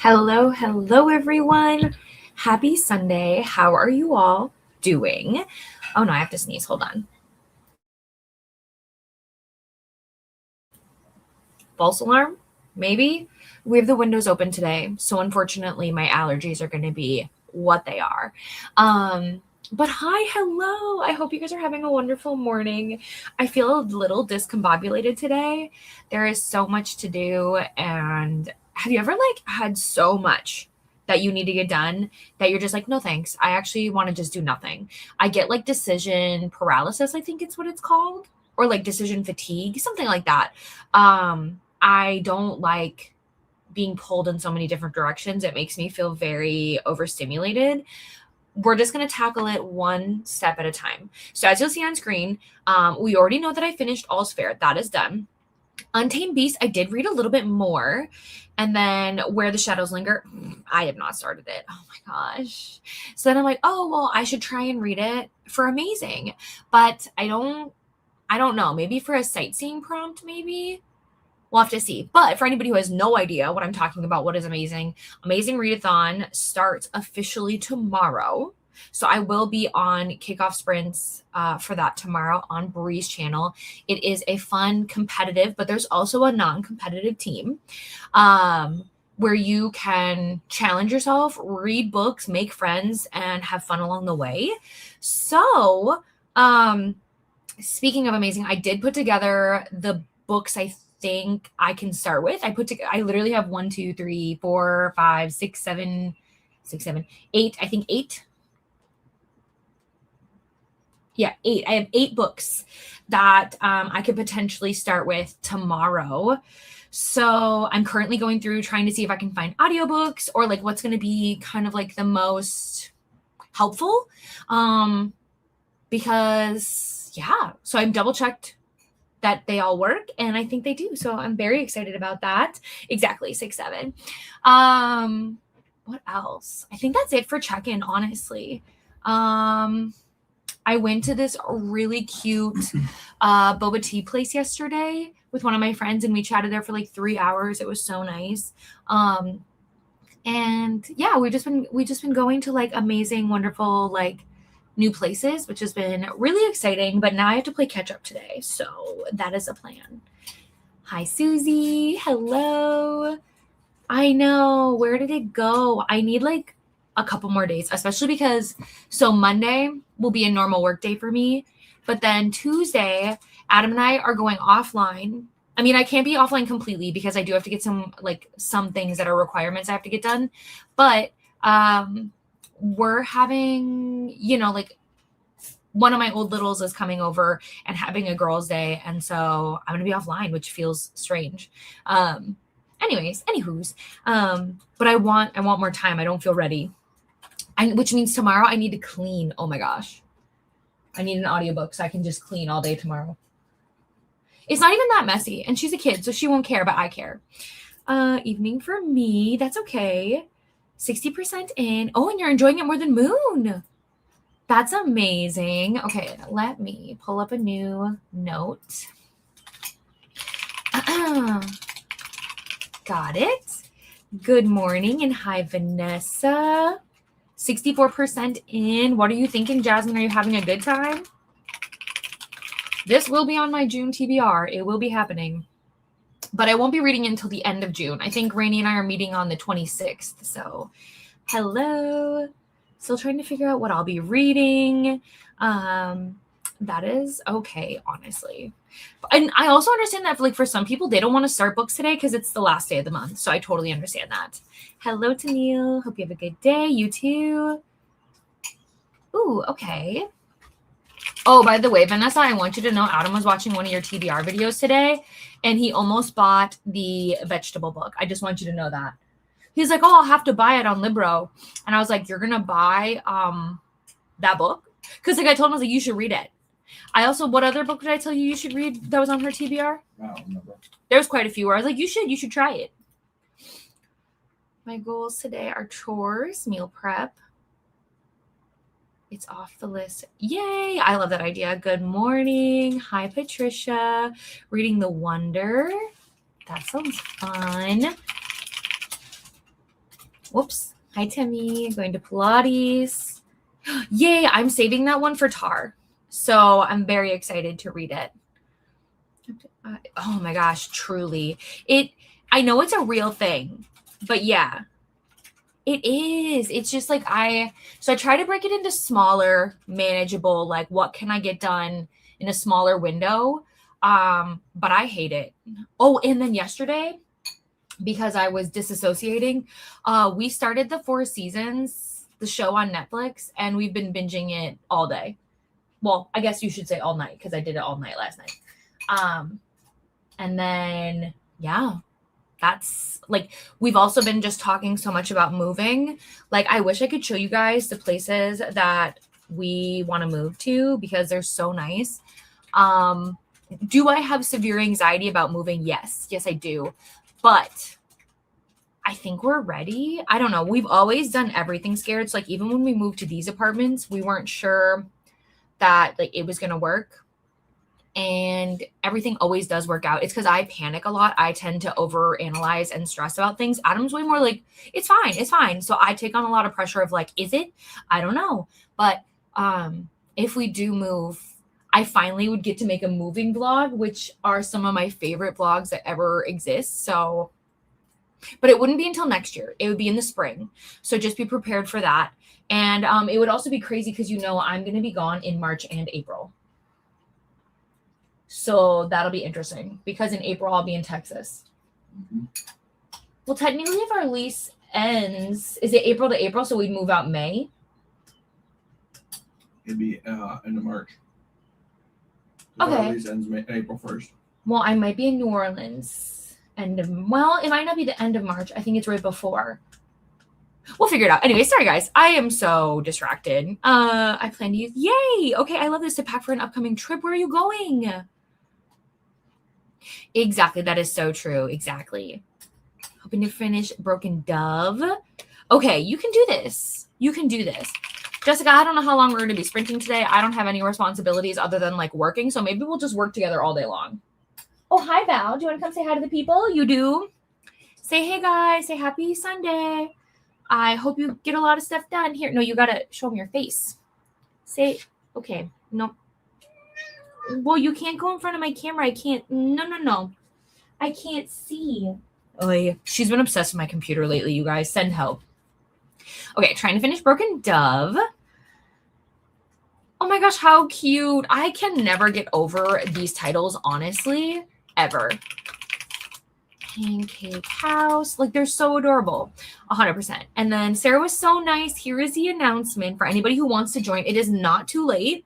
Hello, everyone. Happy Sunday. How are you all doing? Oh no, I have to sneeze. Hold on. False alarm? Maybe. We have the windows open today, so unfortunately, my allergies are going to be what they are. But hi, hello. I hope you guys are having a wonderful morning. I feel a little discombobulated today. There is so much to do, and have you ever had so much that you need to get done that you're just like, no thanks. I actually want to just do nothing. I get like decision paralysis, I think it's what it's called, or like decision fatigue, something like that. I don't like being pulled in so many different directions. It makes me feel very overstimulated. We're just going to tackle it one step at a time. So as you'll see on screen, we already know that I finished All's Fair. That is done. Untamed Beast, I did read a little bit more. And then Where the Shadows Linger, I have not started it. Oh my gosh. So then I'm like, oh, well, I should try and read it for Amazing. But I don't know. Maybe for a sightseeing prompt, maybe. We'll have to see. But for anybody who has no idea what I'm talking about, what is Amazing Readathon starts officially tomorrow. So I will be on kickoff sprints for that tomorrow on Bree's channel. It is a fun, competitive, but there's also a non-competitive team where you can challenge yourself, read books, make friends, and have fun along the way. So speaking of Amazing, I did put together the books I think I can start with. I literally have 1, 2, 3, 4, 5, 6, 7, 8. I think 8. Yeah, 8. I have 8 books that I could potentially start with tomorrow. So I'm currently going through trying to see if I can find audiobooks or like what's going to be kind of like the most helpful. Because yeah, so I've double checked that they all work, and I think they do. So I'm very excited about that. Exactly, 6, 7. What else? I think that's it for check-in, honestly. I went to this really cute boba tea place yesterday with one of my friends, and we chatted there for like 3 hours. It was so nice. And yeah, we've just been going to like amazing, wonderful, like new places, which has been really exciting. But now I have to play catch up today, so that is a plan. Hi, Susie. Hello. I know. Where did it go? I need like a couple more days, especially because Monday will be a normal work day for me, but then Tuesday, Adam and I are going offline. I mean, I can't be offline completely because I do have to get some things that are requirements I have to get done, but we're having, like one of my old littles is coming over and having a girls' day, and so I'm gonna be offline, which feels strange. Anywho's, but I want more time. I don't feel ready. Which means tomorrow I need to clean. Oh my gosh. I need an audiobook so I can just clean all day tomorrow. It's not even that messy, and she's a kid, so she won't care, but I care. Evening for me. That's okay. 60% in. Oh, and you're enjoying it more than Moon. That's amazing. Okay, let me pull up a new note. Got it. Good morning, and hi, Vanessa. 64% in. What are you thinking, Jasmine? Are you having a good time? This will be on my June TBR. It will be happening. But I won't be reading it until the end of June. I think Rainey and I are meeting on the 26th. So, hello. Still trying to figure out what I'll be reading. That is okay, honestly. And I also understand that for some people, they don't want to start books today because it's the last day of the month. So I totally understand that. Hello, Tennille. Hope you have a good day. You too. Ooh, okay. Oh, by the way, Vanessa, I want you to know Adam was watching one of your TBR videos today, and he almost bought the vegetable book. I just want you to know that. He's like, oh, I'll have to buy it on Libro. And I was like, you're going to buy that book? Because I told him, I was like, you should read it. What other book did I tell you should read that was on her TBR? I don't remember. There's quite a few where I was like, you should try it. My goals today are chores, meal prep. It's off the list. Yay! I love that idea. Good morning. Hi, Patricia. Reading The Wonder. That sounds fun. Whoops. Hi, Timmy. Going to Pilates. Yay, I'm saving that one for Tar. So I'm very excited to read it. Oh my gosh, truly. I know it's a real thing, but yeah, it is. It's just like so I try to break it into smaller, manageable, like what can I get done in a smaller window? But I hate it. Oh, and then yesterday, because I was disassociating, we started the Four Seasons, the show on Netflix, and we've been binging it all day. Well, I guess you should say all night because I did it all night last night. And then, yeah, that's like, we've also been just talking so much about moving. Like, I wish I could show you guys the places that we want to move to because they're so nice. Do I have severe anxiety about moving? Yes, I do. But I think we're ready. I don't know. We've always done everything scared. So like, even when we moved to these apartments, we weren't sure that like it was going to work. And everything always does work out. It's because I panic a lot. I tend to overanalyze and stress about things. Adam's way more like, it's fine. So I take on a lot of pressure of like, is it? I don't know. But if we do move, I finally would get to make a moving vlog, which are some of my favorite vlogs that ever exist. So, but it wouldn't be until next year. It would be in the spring. So just be prepared for that. And it would also be crazy because I'm going to be gone in March and April. So that'll be interesting because in April I'll be in Texas. Mm-hmm. Well, technically, if our lease ends, is it April to April? So we'd move out May? It'd be end of March. Okay. Our lease ends April 1st. Well, I might be in New Orleans. It might not be the end of March. I think it's right before. We'll figure it out. Anyway, sorry guys. I am so distracted. I plan to use. Yay! Okay, I love this to pack for an upcoming trip. Where are you going? Exactly. That is so true. Exactly. Hoping to finish Broken Dove. Okay, you can do this. Jessica, I don't know how long we're going to be sprinting today. I don't have any responsibilities other than like working. So maybe we'll just work together all day long. Oh, hi, Val. Do you want to come say hi to the people? You do. Say, hey, guys. Say happy Sunday. I hope you get a lot of stuff done here. No, you got to show them your face. Say, okay. No. Well, you can't go in front of my camera. I can't. No. I can't see. Oh, she's been obsessed with my computer lately, you guys. Send help. Okay, trying to finish Broken Dove. Oh my gosh, how cute. I can never get over these titles, honestly, ever. Pancake House. Like, they're so adorable. 100%. And then Sarah was so nice. Here is the announcement for anybody who wants to join. It is not too late.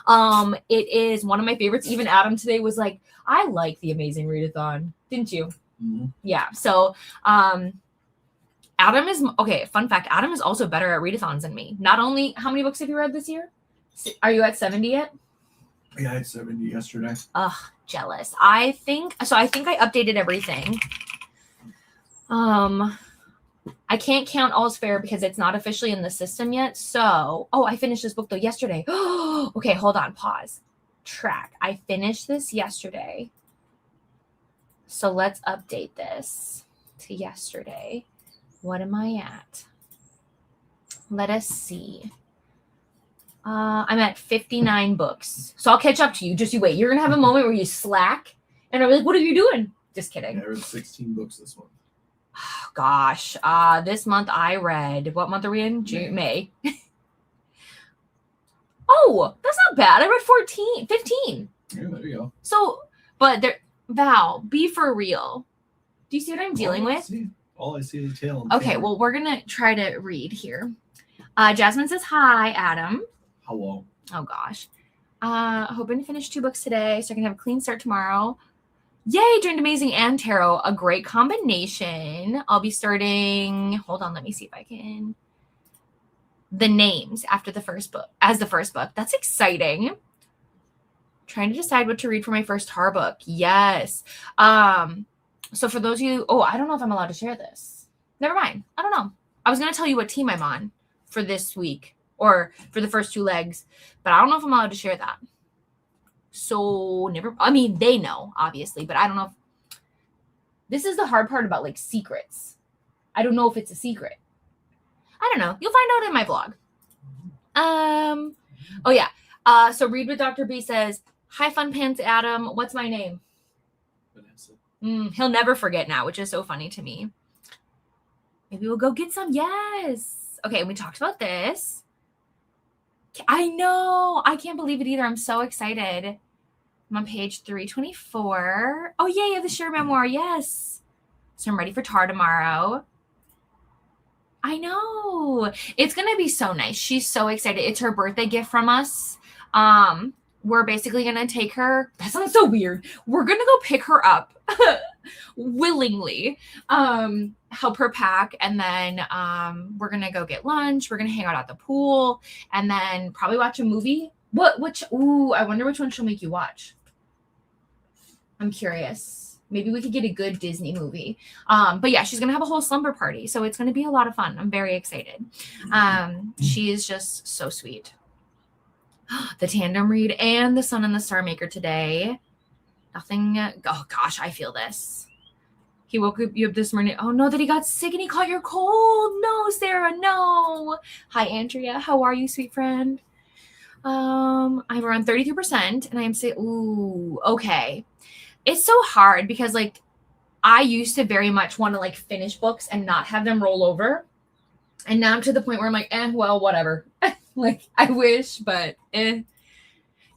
It is one of my favorites. Even Adam today was like, I like the Amazing Readathon. Didn't you? Mm-hmm. Yeah. So, Adam is, okay, fun fact, Adam is also better at readathons than me. Not only, how many books have you read this year? Are you at 70 yet? Yeah, I had 70 yesterday. Ugh, jealous. I think I updated everything. I can't count All's Fair because it's not officially in the system yet. So, I finished this book though yesterday. Okay, hold on, pause. Track. I finished this yesterday. So let's update this to yesterday. What am I at? Let us see. I'm at 59 books. So I'll catch up to you. Just you wait. You're going to have a moment where you slack. And I'm like, what are you doing? Just kidding. I read 16 books this month. Oh, gosh. This month I read, what month are we in? June, May. Oh, that's not bad. I read 15. Yeah, there you go. So, but Val, be for real. Do you see what I'm dealing with? All I see is tail. Okay, well, we're going to try to read here. Jasmine says, hi, Adam. Hello. Oh, gosh. Hoping to finish 2 books today so I can have a clean start tomorrow. Yay, Joined Amazing and Tarot. A great combination. I'll be starting, hold on, let me see if I can. The Names after the first book, as the first book. That's exciting. Trying to decide what to read for my first horror book. Yes. So for those of you, I don't know if I'm allowed to share this. Never mind. I don't know. I was going to tell you what team I'm on for this week or for the first 2 legs, but I don't know if I'm allowed to share that. So they know, obviously, but I don't know if this is the hard part about like secrets. I don't know if it's a secret. I don't know. You'll find out in my vlog. Oh yeah. So Read with Dr. B says, hi, Fun Pants Adam. What's my name? Vanessa. He'll never forget now, which is so funny to me. Maybe we'll go get some. Yes. Okay, we talked about this. I know. I can't believe it either. I'm so excited. I'm on page 324. Oh, yay, the Cher memoir. Yes. So I'm ready for Tar tomorrow. I know. It's going to be so nice. She's so excited. It's her birthday gift from us. We're basically going to take her. That sounds so weird. We're going to go pick her up willingly, help her pack. And then we're going to go get lunch. We're going to hang out at the pool and then probably watch a movie. I wonder which one she'll make you watch. I'm curious. Maybe we could get a good Disney movie. But yeah, she's going to have a whole slumber party. So it's going to be a lot of fun. I'm very excited. She is just so sweet. The tandem read and the Sun and the Star Maker today. Nothing. Oh gosh, I feel this. He woke you up this morning. Oh no, that he got sick and he caught your cold. No, Sarah, no. Hi, Andrea. How are you, sweet friend? I'm around 32% and I am saying, ooh, okay. It's so hard because like I used to very much want to like finish books and not have them roll over. And now I'm to the point where I'm like, well, whatever. Like I wish, but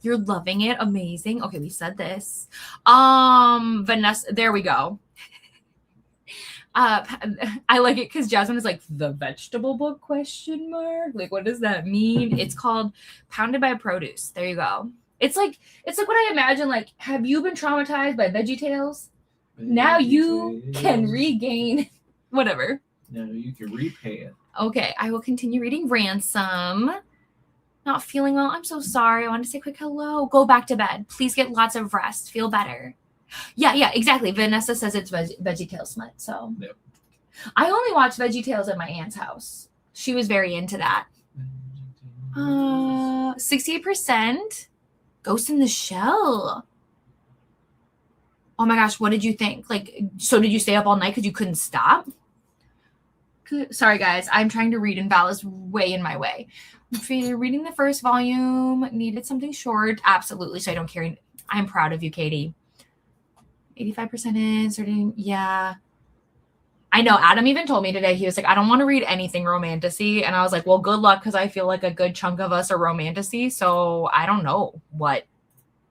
you're loving it. Amazing. Okay, we said this. Vanessa, there we go. I like it because Jasmine is like the vegetable book ? Like, what does that mean? It's called Pounded by Produce. There you go. It's like what I imagine. Like, have you been traumatized by VeggieTales? Now you can regain whatever. Now you can repay it. Okay, I will continue reading Ransom. Not feeling well. I'm so sorry. I want to say a quick hello. Go back to bed. Please get lots of rest. Feel better. Yeah, exactly. Vanessa says it's VeggieTales smut. So Yep. I only watched VeggieTales at my aunt's house. She was very into that. 68%. Ghost in the Shell. Oh my gosh, what did you think? Like, so did you stay up all night because you couldn't stop? Sorry, guys. I'm trying to read and Val is way in my way. Reading the first volume. Needed something short. Absolutely. So I don't care. I'm proud of you, Katie. 85% in. Certain. Yeah. I know. Adam even told me today, he was like, I don't want to read anything romantasy. And I was like, well, good luck because I feel like a good chunk of us are romantasy. So I don't know what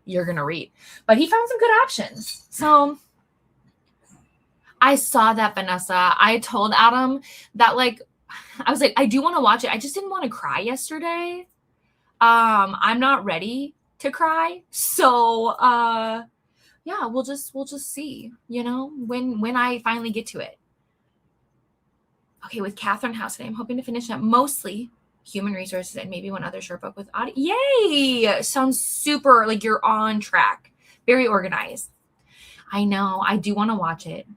you're going to read. But he found some good options. So I saw that, Vanessa. I told Adam that, like, I was like, I do want to watch it. I just didn't want to cry yesterday. I'm not ready to cry. So, yeah, we'll just see, you know, when I finally get to it. Okay, with Catherine House today, I'm hoping to finish up mostly Human Resources and maybe one other short book with audio. Yay! Sounds super, like you're on track. Very organized. I know. I do want to watch it.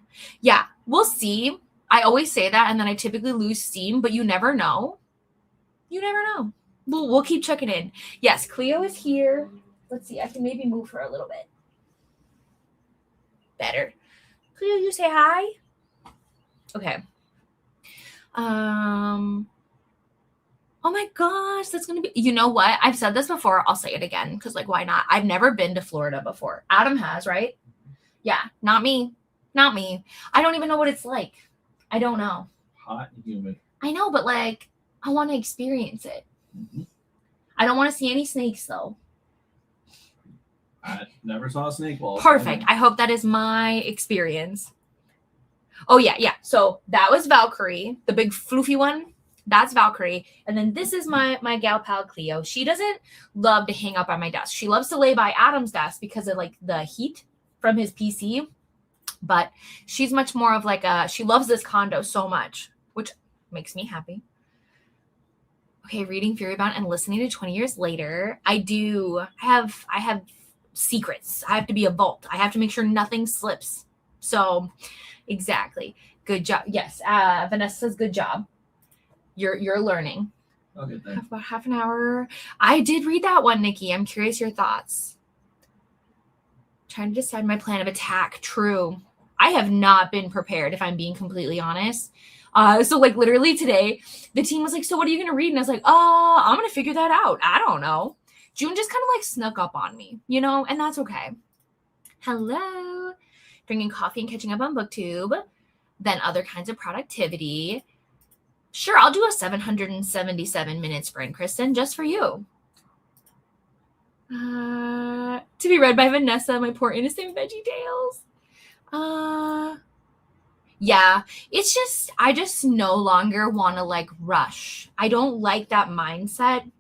Yeah, we'll see. I always say that, and then I typically lose steam, but you never know. You never know. We'll keep checking in. Yes, Cleo is here. Let's see. I can maybe move her a little bit. Better. Cleo, you say hi? Okay. Oh my gosh, that's going to be, you know what? I've said this before. I'll say it again because, like, why not? I've never been to Florida before. Adam has, right? Yeah, not me. Not me. I don't even know what it's like. I don't know. Hot and humid. I know, but like, I want to experience it. Mm-hmm. I don't want to see any snakes, though. I never saw a snake wall. Perfect. I hope that is my experience. Oh, yeah. So that was Valkyrie, the big floofy one. That's Valkyrie. And then this is my gal pal Cleo. She doesn't love to hang up on my desk. She loves to lay by Adam's desk because of like the heat from his PC. But she's much more of like she loves this condo so much, which makes me happy. Okay, reading Furybound and listening to 20 Years Later. I have secrets. I have to be a vault. I have to make sure nothing slips. So exactly. Good job. Yes. Vanessa says good job. You're learning. Okay, thanks. About half an hour. I did read that one, Nikki. I'm curious your thoughts. Trying to decide my plan of attack. True. I have not been prepared, if I'm being completely honest. So like literally today, the team was like, so what are you going to read? And I was like, I'm going to figure that out. I don't know. June just kind of like snuck up on me, you know, and that's okay. Hello. Drinking coffee and catching up on BookTube. Then other kinds of productivity. Sure, I'll do a 777-minute sprint, Kristen, just for you. To be read by Vanessa, my poor innocent Veggie Tales. Yeah, it's just, I just no longer want to like rush. I don't like that mindset.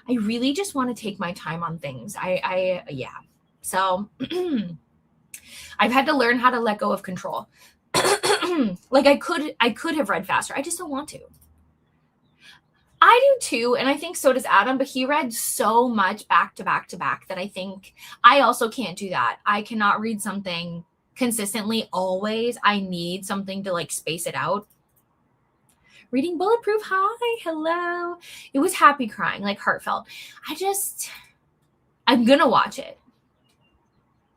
I really just want to take my time on things. Yeah. So I've had to learn how to let go of control. Like I could have read faster. I just don't want to. I do too, and I think so does Adam, but he read so much back to back to back that I think I also can't do that. I cannot read something consistently always. I need something to like space it out. Reading Bulletproof, hi, hello. It was happy crying, like heartfelt. I'm gonna watch it,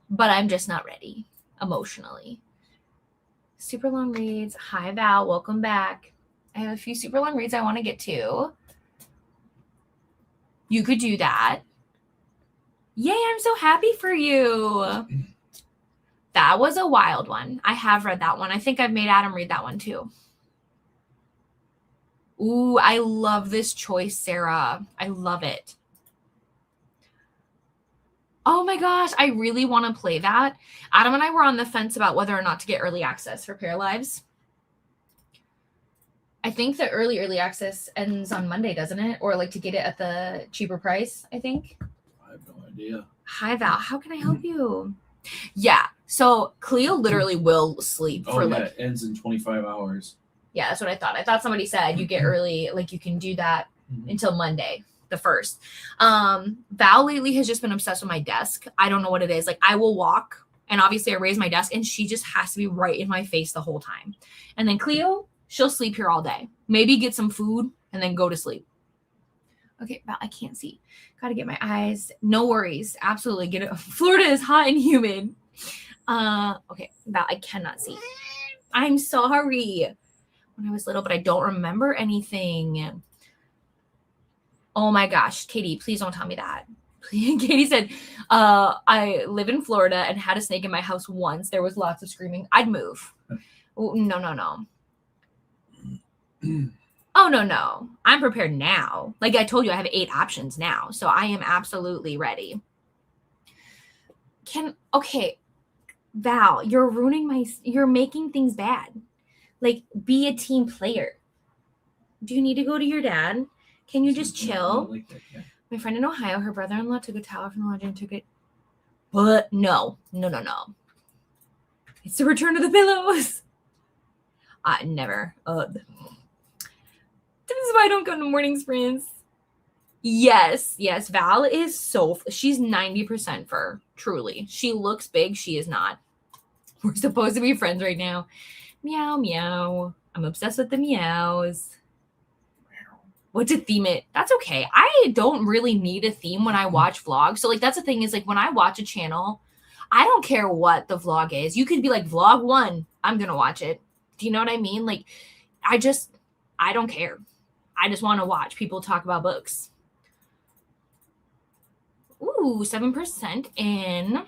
but I'm just not ready emotionally. Super long reads. Hi, Val, welcome back. I have a few super long reads I want to get to. You could do that. Yay, I'm so happy for you. That was a wild one. I have read that one. I think I've made Adam read that one too. Ooh, I love this choice, Sarah. I love it. Oh my gosh, I really want to play that. Adam and I were on the fence about whether or not to get early access for Pair Lives. I think the early access ends on Monday, doesn't it? Or like to get it at the cheaper price, I think. I have no idea. Hi, Val. How can I help you? Yeah. So Cleo literally will sleep for like. It ends in 25 hours. Yeah, that's what I thought. I thought somebody said you get early, like you can do that until Monday, the 1st. Val lately has just been obsessed with my desk. I don't know what it is. Like I will walk, and obviously I raise my desk, and she just has to be right in my face the whole time. And then Cleo, she'll sleep here all day. Maybe get some food and then go to sleep. Okay, Val, I can't see. Gotta get my eyes. No worries. Absolutely. Get it. Florida is hot and humid. Okay, Val, I cannot see. I'm sorry. When I was little, but I don't remember anything. Oh my gosh, Katie, please don't tell me that. Katie said, I live in Florida and had a snake in my house once. There was lots of screaming. I'd move. No. Oh, no. I'm prepared now. Like I told you, I have 8 options now. So I am absolutely ready. Okay, Val, you're making things bad. Like, be a team player. Do you need to go to your dad? Can you just chill? Like that, yeah. My friend in Ohio, her brother-in-law took a towel from the laundry and took it. But no. It's the return of the pillows. Never. This is why I don't go to morning sprints. Yes. Val is she's 90% fur. Truly. She looks big. She is not. We're supposed to be friends right now. Meow, meow. I'm obsessed with the meows. What to theme it? That's okay. I don't really need a theme when I watch vlogs. So like that's the thing is like when I watch a channel, I don't care what the vlog is. You could be like vlog 1, I'm gonna watch it. Do you know what I mean? Like I don't care. I just want to watch people talk about books. Ooh, 7% in.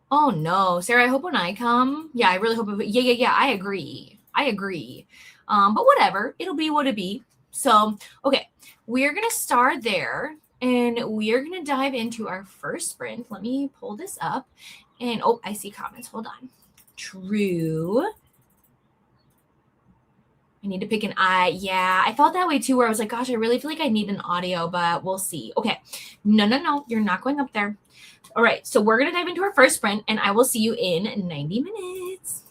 Oh no, Sarah, I hope when I come. Yeah, I really hope it. Yeah, I agree. But whatever, it'll be what it be. So, okay, we're going to start there and we're going to dive into our first sprint. Let me pull this up and, oh, I see comments. Hold on. True. I need to pick an eye. Yeah, I felt that way too, where I was like, gosh, I really feel like I need an audio, but we'll see. Okay. No. You're not going up there. All right. So we're going to dive into our first sprint and I will see you in 90 minutes.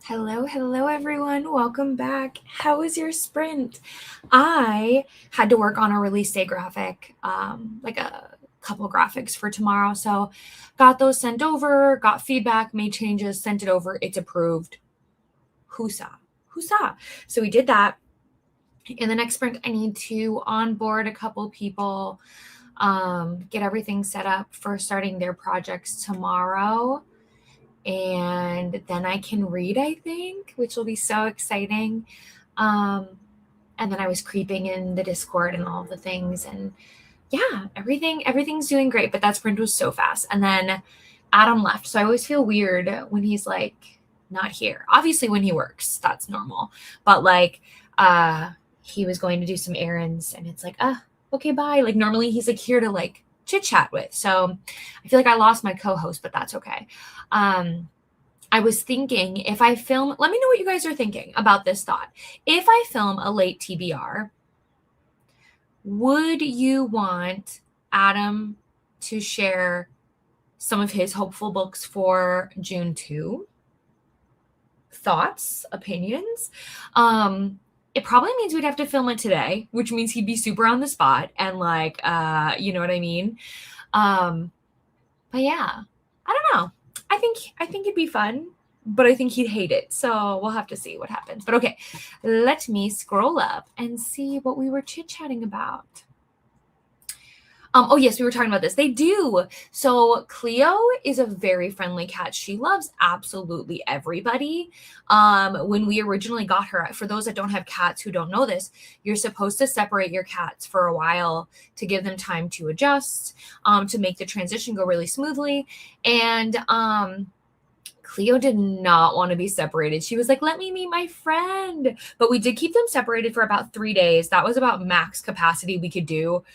Hello, everyone. Welcome back. How was your sprint? I had to work on a release day graphic, like a couple graphics for tomorrow. So got those sent over, got feedback, made changes, sent it over. It's approved. Husa. So we did that. In the next sprint, I need to onboard a couple people, get everything set up for starting their projects tomorrow. And then I can read, I think, which will be so exciting. And then I was creeping in the Discord and all the things, and yeah, everything's doing great. But that sprint was so fast. And then Adam left, so I always feel weird when he's like not here. Obviously, when he works, that's normal. But like, he was going to do some errands, and it's like, okay, bye. Like normally he's like here to like chit chat with. So I feel like I lost my co-host, but that's okay. I was thinking if I film, let me know what you guys are thinking about this thought. If I film a late TBR, would you want Adam to share some of his hopeful books for June 2? Thoughts, opinions? It probably means we'd have to film it today, which means he'd be super on the spot and like, you know what I mean? But yeah, I don't know. I think it'd be fun, but I think he'd hate it. So we'll have to see what happens. But okay, let me scroll up and see what we were chit-chatting about. Oh yes, we were talking about this. They do. So Cleo is a very friendly cat. She loves absolutely everybody. When we originally got her, for those that don't have cats who don't know this, you're supposed to separate your cats for a while to give them time to adjust, to make the transition go really smoothly. And Cleo did not want to be separated. She was like, let me meet my friend. But we did keep them separated for about 3 days. That was about max capacity we could do.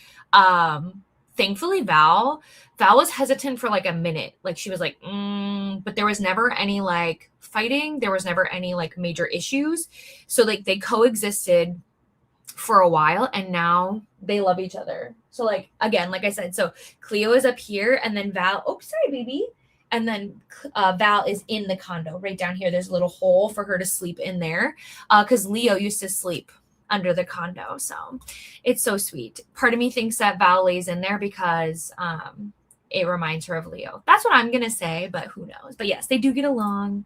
Thankfully, Val was hesitant for like a minute. Like she was like, but there was never any like fighting. There was never any like major issues. So like they coexisted for a while and now they love each other. So like, again, like I said, so Cleo is up here and then Val, oh, sorry, baby. And then Val is in the condo right down here. There's a little hole for her to sleep in there because Leo used to sleep under the condo. So it's so sweet. Part of me thinks that Val lays in there because it reminds her of Leo. That's what I'm going to say, but who knows? But yes, they do get along.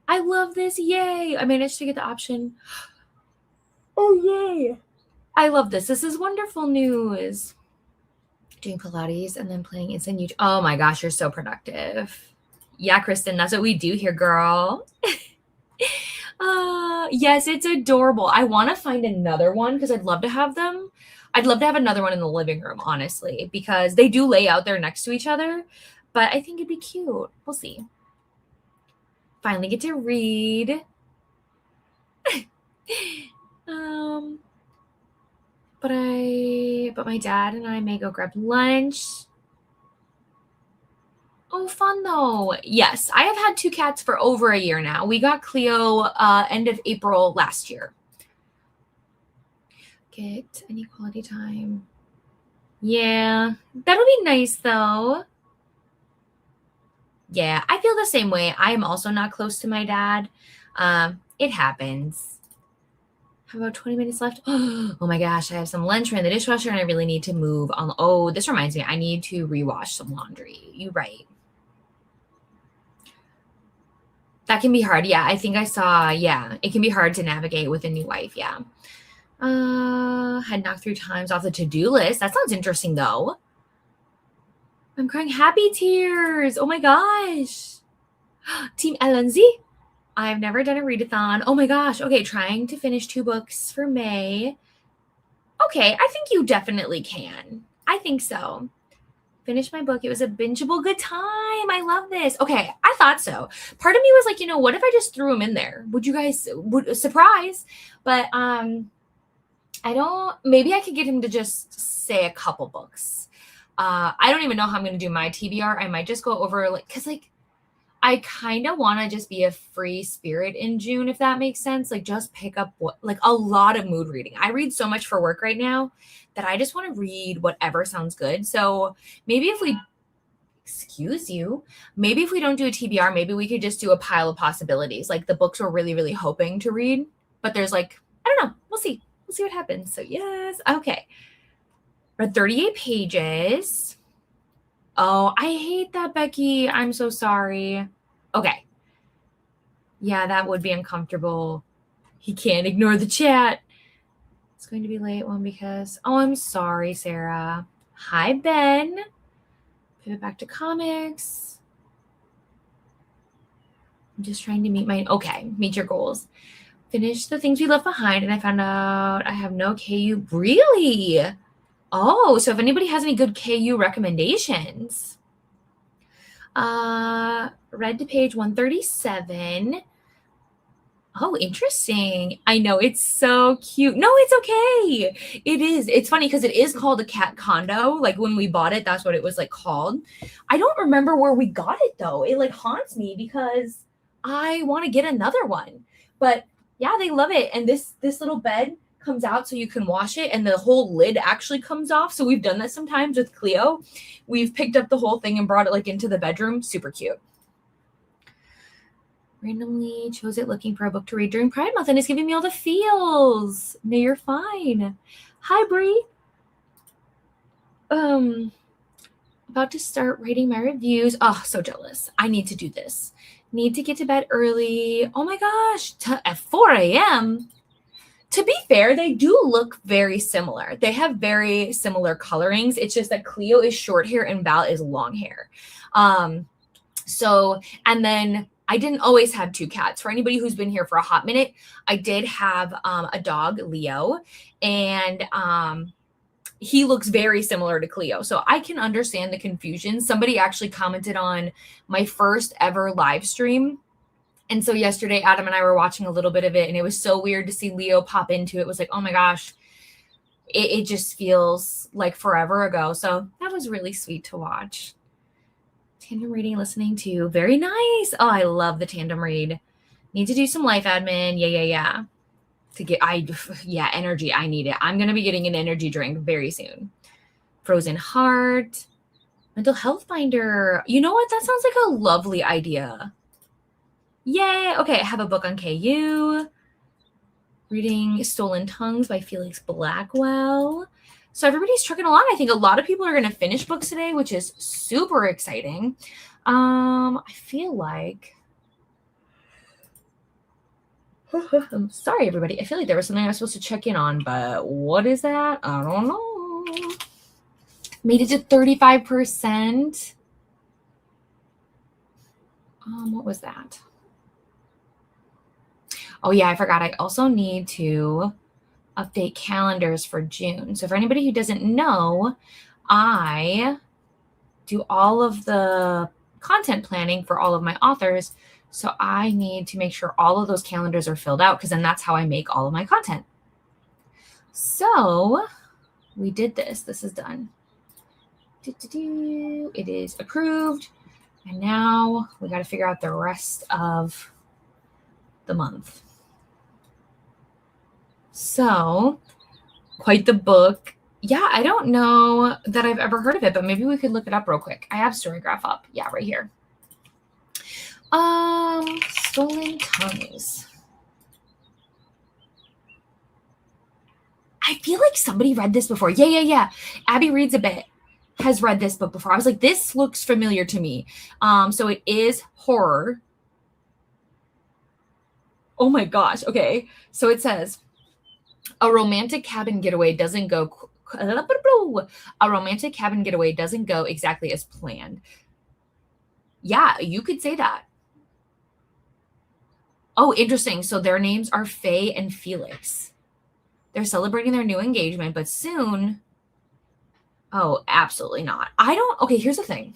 I love this. Yay. I managed to get the option. Oh, yay. I love this. This is wonderful news. Doing Pilates and then playing instant YouTube. Oh my gosh, you're so productive. Yeah, Kristen, that's what we do here, girl. Yes, it's adorable. I want to find another one because I'd love to have them. I'd love to have another one in the living room, honestly, because they do lay out there next to each other, but I think it'd be cute. We'll see. Finally get to read. But my dad and I may go grab lunch. Oh, fun though. Yes, I have had 2 cats for over a year now. We got Cleo end of April last year. Get any quality time. Yeah, that'll be nice though. Yeah, I feel the same way. I am also not close to my dad. It happens. How about 20 minutes left? Oh my gosh, I have some lunch in the dishwasher and I really need to move on. Oh, this reminds me, I need to rewash some laundry. You're right. That can be hard. Yeah, I think I saw, yeah, it can be hard to navigate with a new wife. Yeah. Had knocked 3 times off the to-do list. That sounds interesting though. I'm crying happy tears. Oh my gosh. Team Ellenzy. I've never done a readathon. Oh my gosh. Okay, trying to finish 2 books for May. Okay, I think you definitely can. I think so. Finish my book. It was a bingeable good time. I love this. Okay, I thought so. Part of me was like, what if I just threw him in there? Would you guys surprise? But I don't. Maybe I could get him to just say a couple books. I don't even know how I'm going to do my TBR. I might just go over because I kind of want to just be a free spirit in June, if that makes sense. Like just pick up a lot of mood reading. I read so much for work right now that I just want to read whatever sounds good. So maybe if we Excuse you. Maybe if we don't do a TBR, maybe we could just do a pile of possibilities. Like the books we're really, really hoping to read, but there's like, I don't know. We'll see. We'll see what happens. So yes. Okay. Read 38 pages. Oh, I hate that, Becky. I'm so sorry. Okay. Yeah, that would be uncomfortable. He can't ignore the chat. It's going to be late one because, oh, I'm sorry, Sarah. Hi, Ben. Pivot back to comics. I'm just trying to meet your goals. Finish the things we left behind, and I found out I have no KU. Really? Oh, so if anybody has any good KU recommendations. Read to page 137. Oh, interesting. I know, it's so cute. No, it's okay. It is. It's funny because it is called a cat condo. Like when we bought it, that's what it was like called. I don't remember where we got it though. It like haunts me because I want to get another one. But yeah, they love it. And this little bed comes out so you can wash it and the whole lid actually comes off. So we've done that sometimes with Cleo. We've picked up the whole thing and brought it like into the bedroom. Super cute. Randomly chose it looking for a book to read during Pride Month and it's giving me all the feels. No, you're fine. Hi, Brie. About to start writing my reviews. Oh, so jealous. I need to do this. Need to get to bed early. Oh my gosh, at 4 a.m. To be fair, they do look very similar. They have very similar colorings. It's just that Cleo is short hair and Val is long hair. And then I didn't always have two cats. For anybody who's been here for a hot minute, I did have a dog, Leo, and he looks very similar to Cleo. So I can understand the confusion. Somebody actually commented on my first ever live stream. And so yesterday, Adam and I were watching a little bit of it, and it was so weird to see Leo pop into it. It was like, oh my gosh, it just feels like forever ago. So that was really sweet to watch. Tandem reading, listening to. Very nice. Oh, I love the tandem read. Need to do some life admin. Yeah. To get, energy. I need it. I'm going to be getting an energy drink very soon. Frozen Heart. Mental health binder. You know what? That sounds like a lovely idea. Yay. Okay, I have a book on KU. Reading Stolen Tongues by Felix Blackwell. So everybody's trucking along. I think a lot of people are going to finish books today, which is super exciting. I feel like... I'm sorry, everybody. I feel like there was something I was supposed to check in on, but what is that? I don't know. Made it to 35%. What was that? Oh, yeah, I forgot. I also need to update calendars for June. So for anybody who doesn't know, I do all of the content planning for all of my authors. So I need to make sure all of those calendars are filled out because then that's how I make all of my content. So we did this. This is done. It is approved. And now we got to figure out the rest of the month. So, quite the book. Yeah, I don't know that I've ever heard of it, but maybe we could look it up real quick. I have Storygraph up. Yeah, right here. Stolen Tongues. I feel like somebody read this before. Yeah. Abby Reads a Bit has read this book before. I was like, this looks familiar to me. So it is horror. Oh my gosh. Okay. So it says, a romantic cabin getaway doesn't go exactly as planned. Yeah, you could say that. Oh, interesting. So their names are Faye and Felix. They're celebrating their new engagement, but soon. Oh, absolutely not. Okay, here's the thing.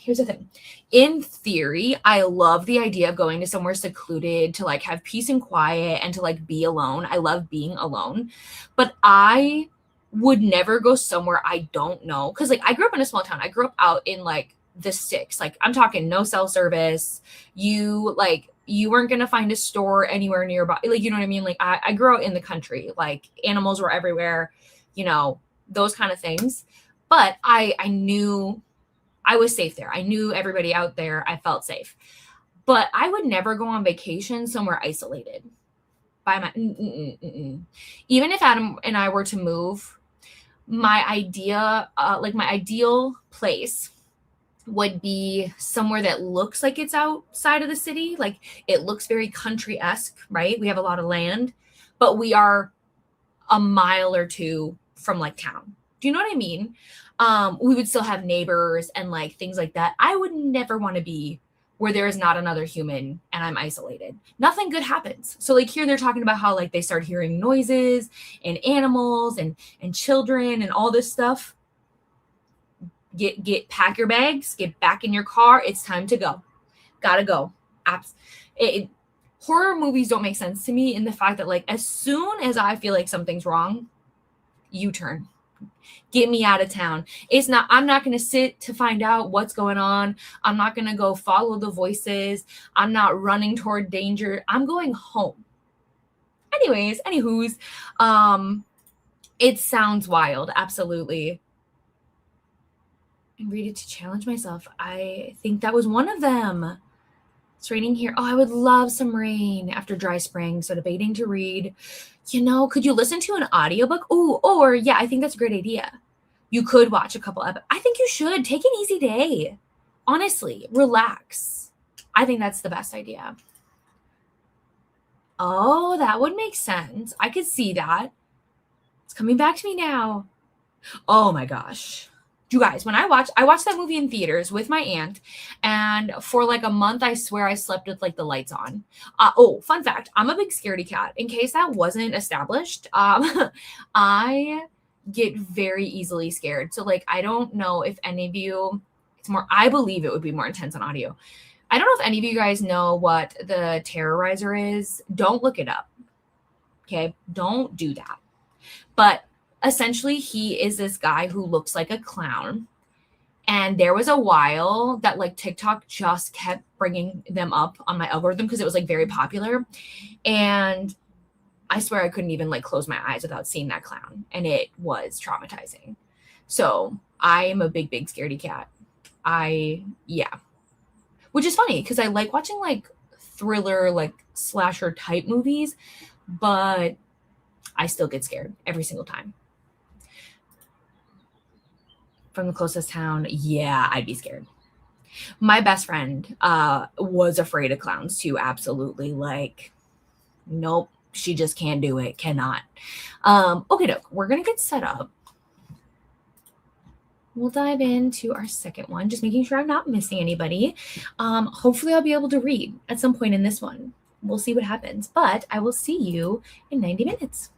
In theory, I love the idea of going to somewhere secluded to like have peace and quiet and to like be alone. I love being alone, but I would never go somewhere I don't know. Cause like I grew up in a small town. I grew up out in like the sticks. Like I'm talking no cell service. You weren't going to find a store anywhere nearby. Like, you know what I mean? Like I grew out in the country, like animals were everywhere, those kind of things. But I knew I was safe there. I knew everybody out there. I felt safe. But I would never go on vacation somewhere isolated by my even if Adam and I were to move, my idea like my ideal place would be somewhere that looks like it's outside of the city. Like it looks very country-esque, right? We have a lot of land, but we are a mile or two from like town. Do you know what I mean? We would still have neighbors and like things like that. I would never want to be where there is not another human and I'm isolated. Nothing good happens. So like here they're talking about how like they start hearing noises and animals and children and all this stuff. Pack your bags, get back in your car. It's time to go. Gotta go. Horror movies don't make sense to me in the fact that like as soon as I feel like something's wrong, U-turn. Get me out of town. I'm not going to sit to find out what's going on. I'm not going to go follow the voices. I'm not running toward danger. I'm going home. Anyways, anywho's, it sounds wild. Absolutely. And read it to challenge myself. I think that was one of them. It's raining here. Oh, I would love some rain after dry spring. So debating to read. Could you listen to an audiobook? Ooh, or yeah, I think that's a great idea. You could watch a couple of. I think you should take an easy day. Honestly, relax. I think that's the best idea. Oh, that would make sense. I could see that. It's coming back to me now. Oh my gosh. You guys, when I watched that movie in theaters with my aunt, and for like a month, I swear I slept with like the lights on. Fun fact, I'm a big scaredy cat. In case that wasn't established, I get very easily scared. So like, I don't know if any of you, I believe it would be more intense on audio. I don't know if any of you guys know what the Terrorizer is. Don't look it up. Okay, don't do that. But essentially, he is this guy who looks like a clown. And there was a while that like TikTok just kept bringing them up on my algorithm because it was like very popular. And I swear I couldn't even like close my eyes without seeing that clown. And it was traumatizing. So I am a big, big scaredy cat. Yeah. Which is funny because I like watching like thriller, like slasher type movies, but I still get scared every single time. From the closest town, yeah, I'd be scared. My best friend was afraid of clowns too, absolutely. Like, nope, she just can't do it, cannot. Okay, doke, we're gonna get set up. We'll dive into our second one, just making sure I'm not missing anybody. Hopefully I'll be able to read at some point in this one. We'll see what happens, but I will see you in 90 minutes.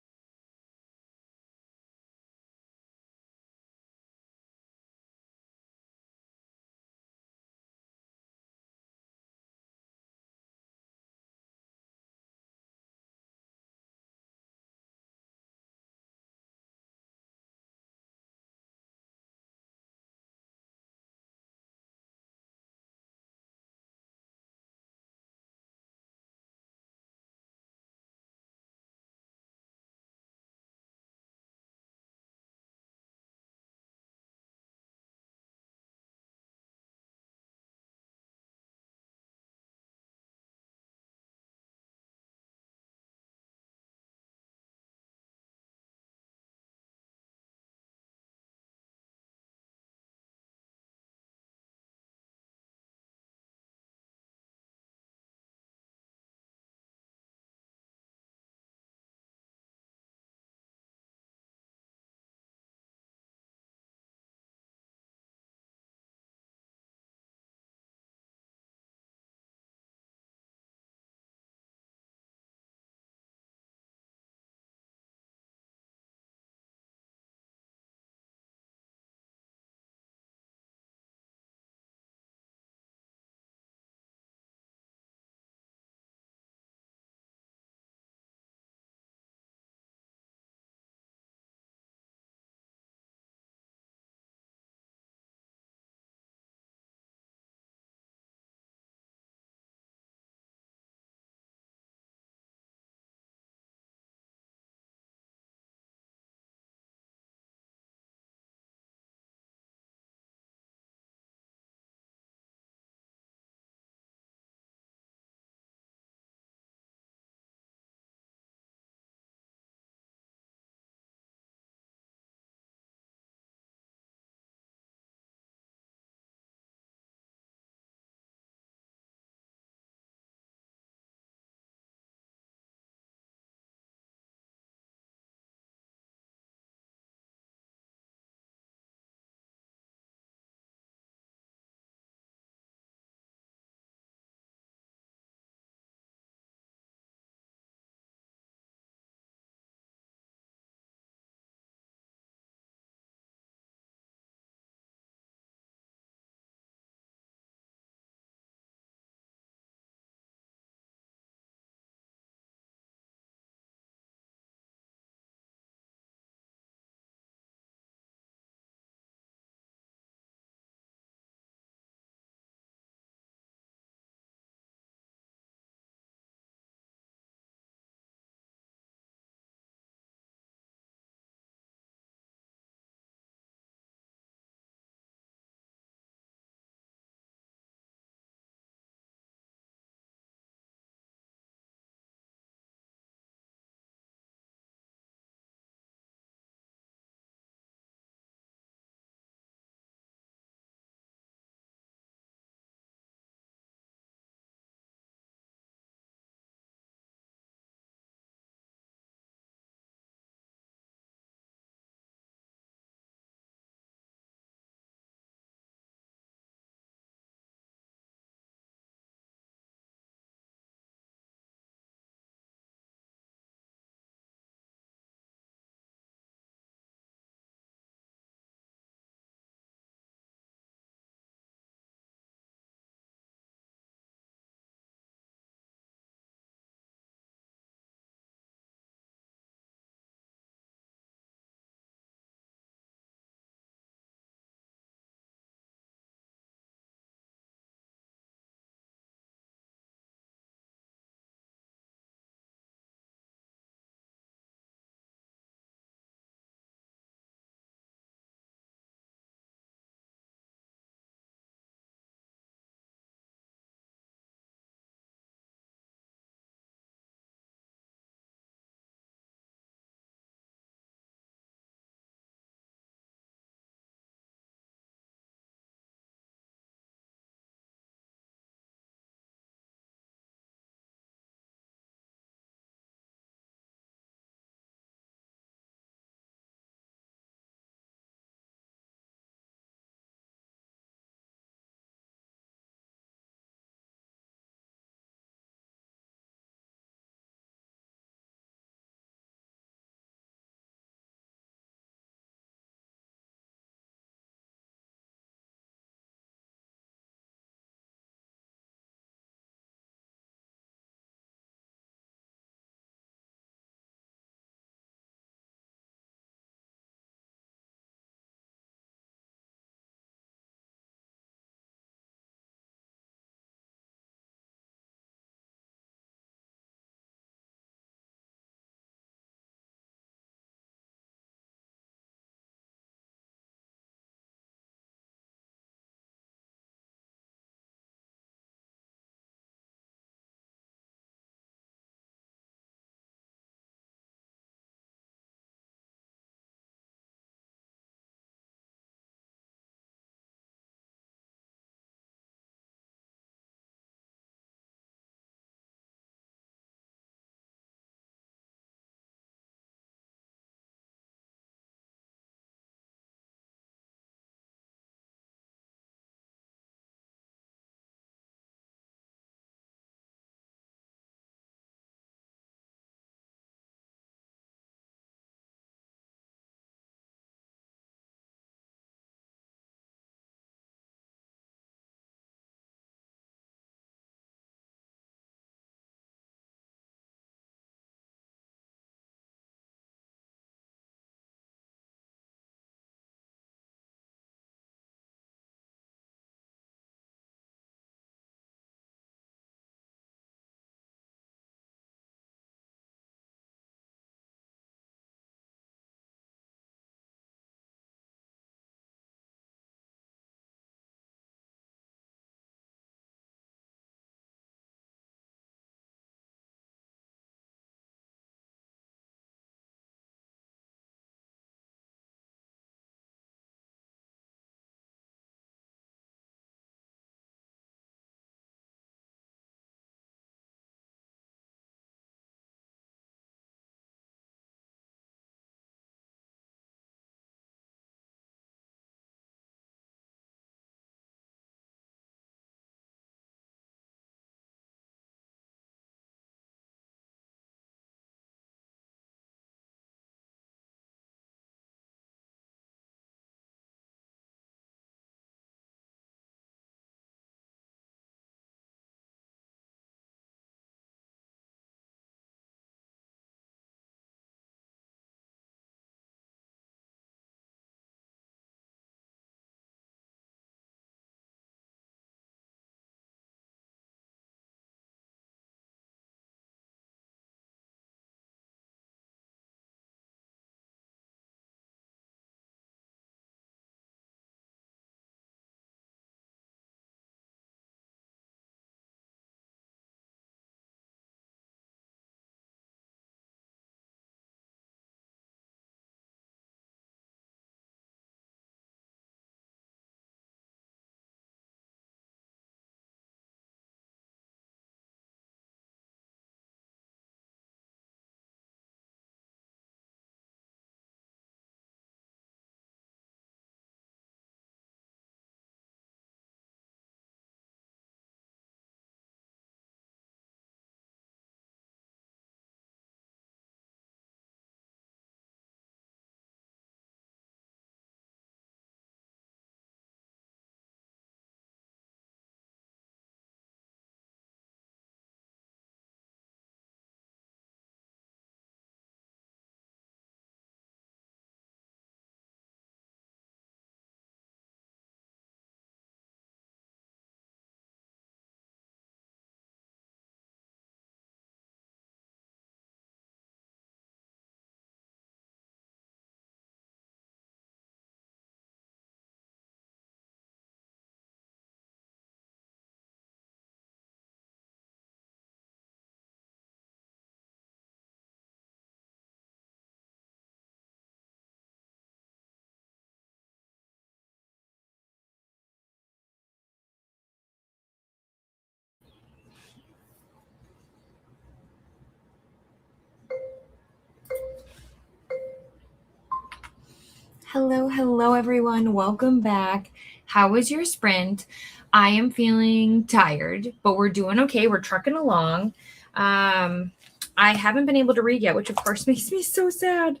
Hello, everyone. Welcome back. How was your sprint? I am feeling tired, but we're doing okay. We're trucking along. I haven't been able to read yet, which of course makes me so sad.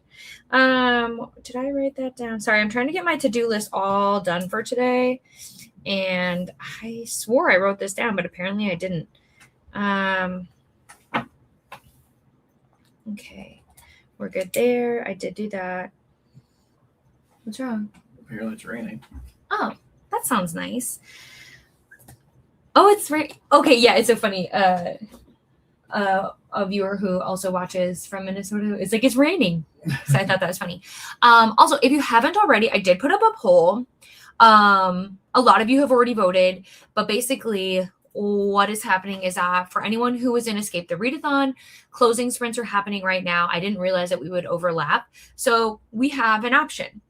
Did I write that down? Sorry, I'm trying to get my to-do list all done for today. And I swore I wrote this down, but apparently I didn't. Okay, we're good there. I did do that. What's wrong? Apparently it's raining. Oh, that sounds nice. Oh, it's right. Okay, yeah, it's so funny. A viewer who also watches from Minnesota is like, it's raining. So I thought that was funny. Also, if you haven't already, I did put up a poll. A lot of you have already voted, but basically what is happening is that for anyone who was in Escape the Readathon, closing sprints are happening right now. I didn't realize that we would overlap. So we have an option.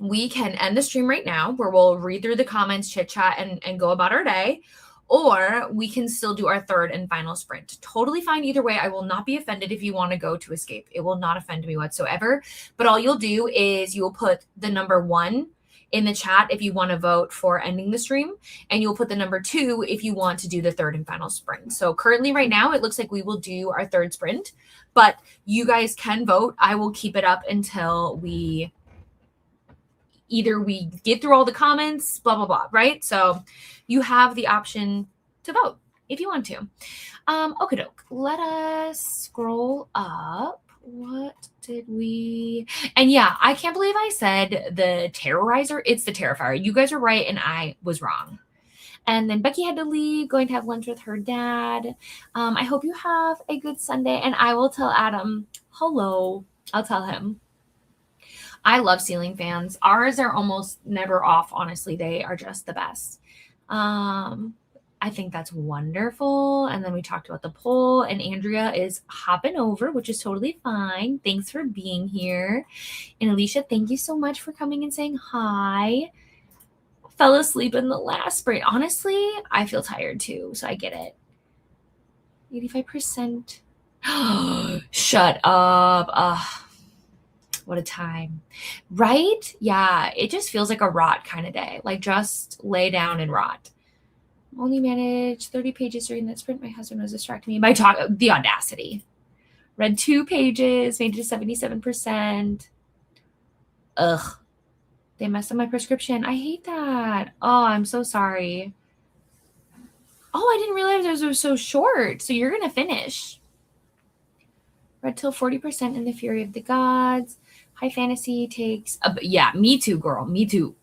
We can end the stream right now where we'll read through the comments, chit chat, and go about our day. Or we can still do our third and final sprint. Totally fine either way. I will not be offended if you want to go to Escape. It will not offend me whatsoever. But all you'll do is you will put the number 1 in the chat if you want to vote for ending the stream. And you'll put the number 2 if you want to do the third and final sprint. So currently right now, it looks like we will do our third sprint. But you guys can vote. I will keep it up until we get through all the comments, blah, blah, blah, right? So you have the option to vote if you want to. Okay, doke. Let us scroll up. What did we? And yeah, I can't believe I said the Terrorizer. It's the Terrifier. You guys were right, and I was wrong. And then Becky had to leave, going to have lunch with her dad. I hope you have a good Sunday, and I will tell Adam hello. I'll tell him. I love ceiling fans. Ours are almost never off, honestly. They are just the best. I think that's wonderful. And then we talked about the poll, and Andrea is hopping over, which is totally fine. Thanks for being here. And Alicia, thank you so much for coming and saying hi. Fell asleep in the last sprint. Honestly, I feel tired too, so I get it. 85%. Shut up. What a time. Right? Yeah, it just feels like a rot kind of day. Like just lay down and rot. Only managed 30 pages during that sprint. My husband was distracting me by the audacity. Read 2 pages, made it to 77%. Ugh. They messed up my prescription. I hate that. Oh, I'm so sorry. Oh, I didn't realize those were so short. So you're going to finish. Read till 40% in the Fury of the Gods. High Fantasy takes... yeah, me too, girl. Me too.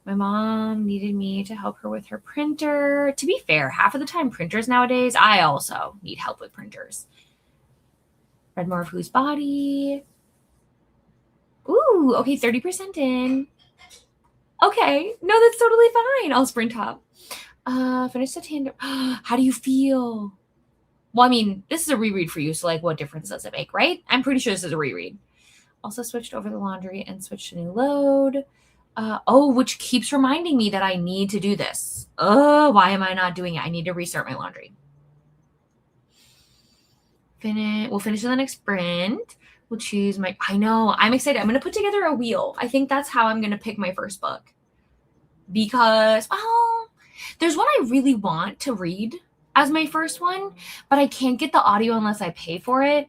My mom needed me to help her with her printer. To be fair, half of the time printers nowadays, I also need help with printers. Read more of Whose Body. Ooh, okay, 30% in. Okay, no, that's totally fine. I'll sprint up. Finish the tandem. How do you feel? Well, I mean, this is a reread for you, so like, what difference does it make, right? I'm pretty sure this is a reread. Also switched over the laundry and switched to new load. Which keeps reminding me that I need to do this. Why am I not doing it? I need to restart my laundry. We'll finish in the next sprint. We'll choose I know, I'm excited. I'm going to put together a wheel. I think that's how I'm going to pick my first book. Because, well, there's one I really want to read as my first one, but I can't get the audio unless I pay for it.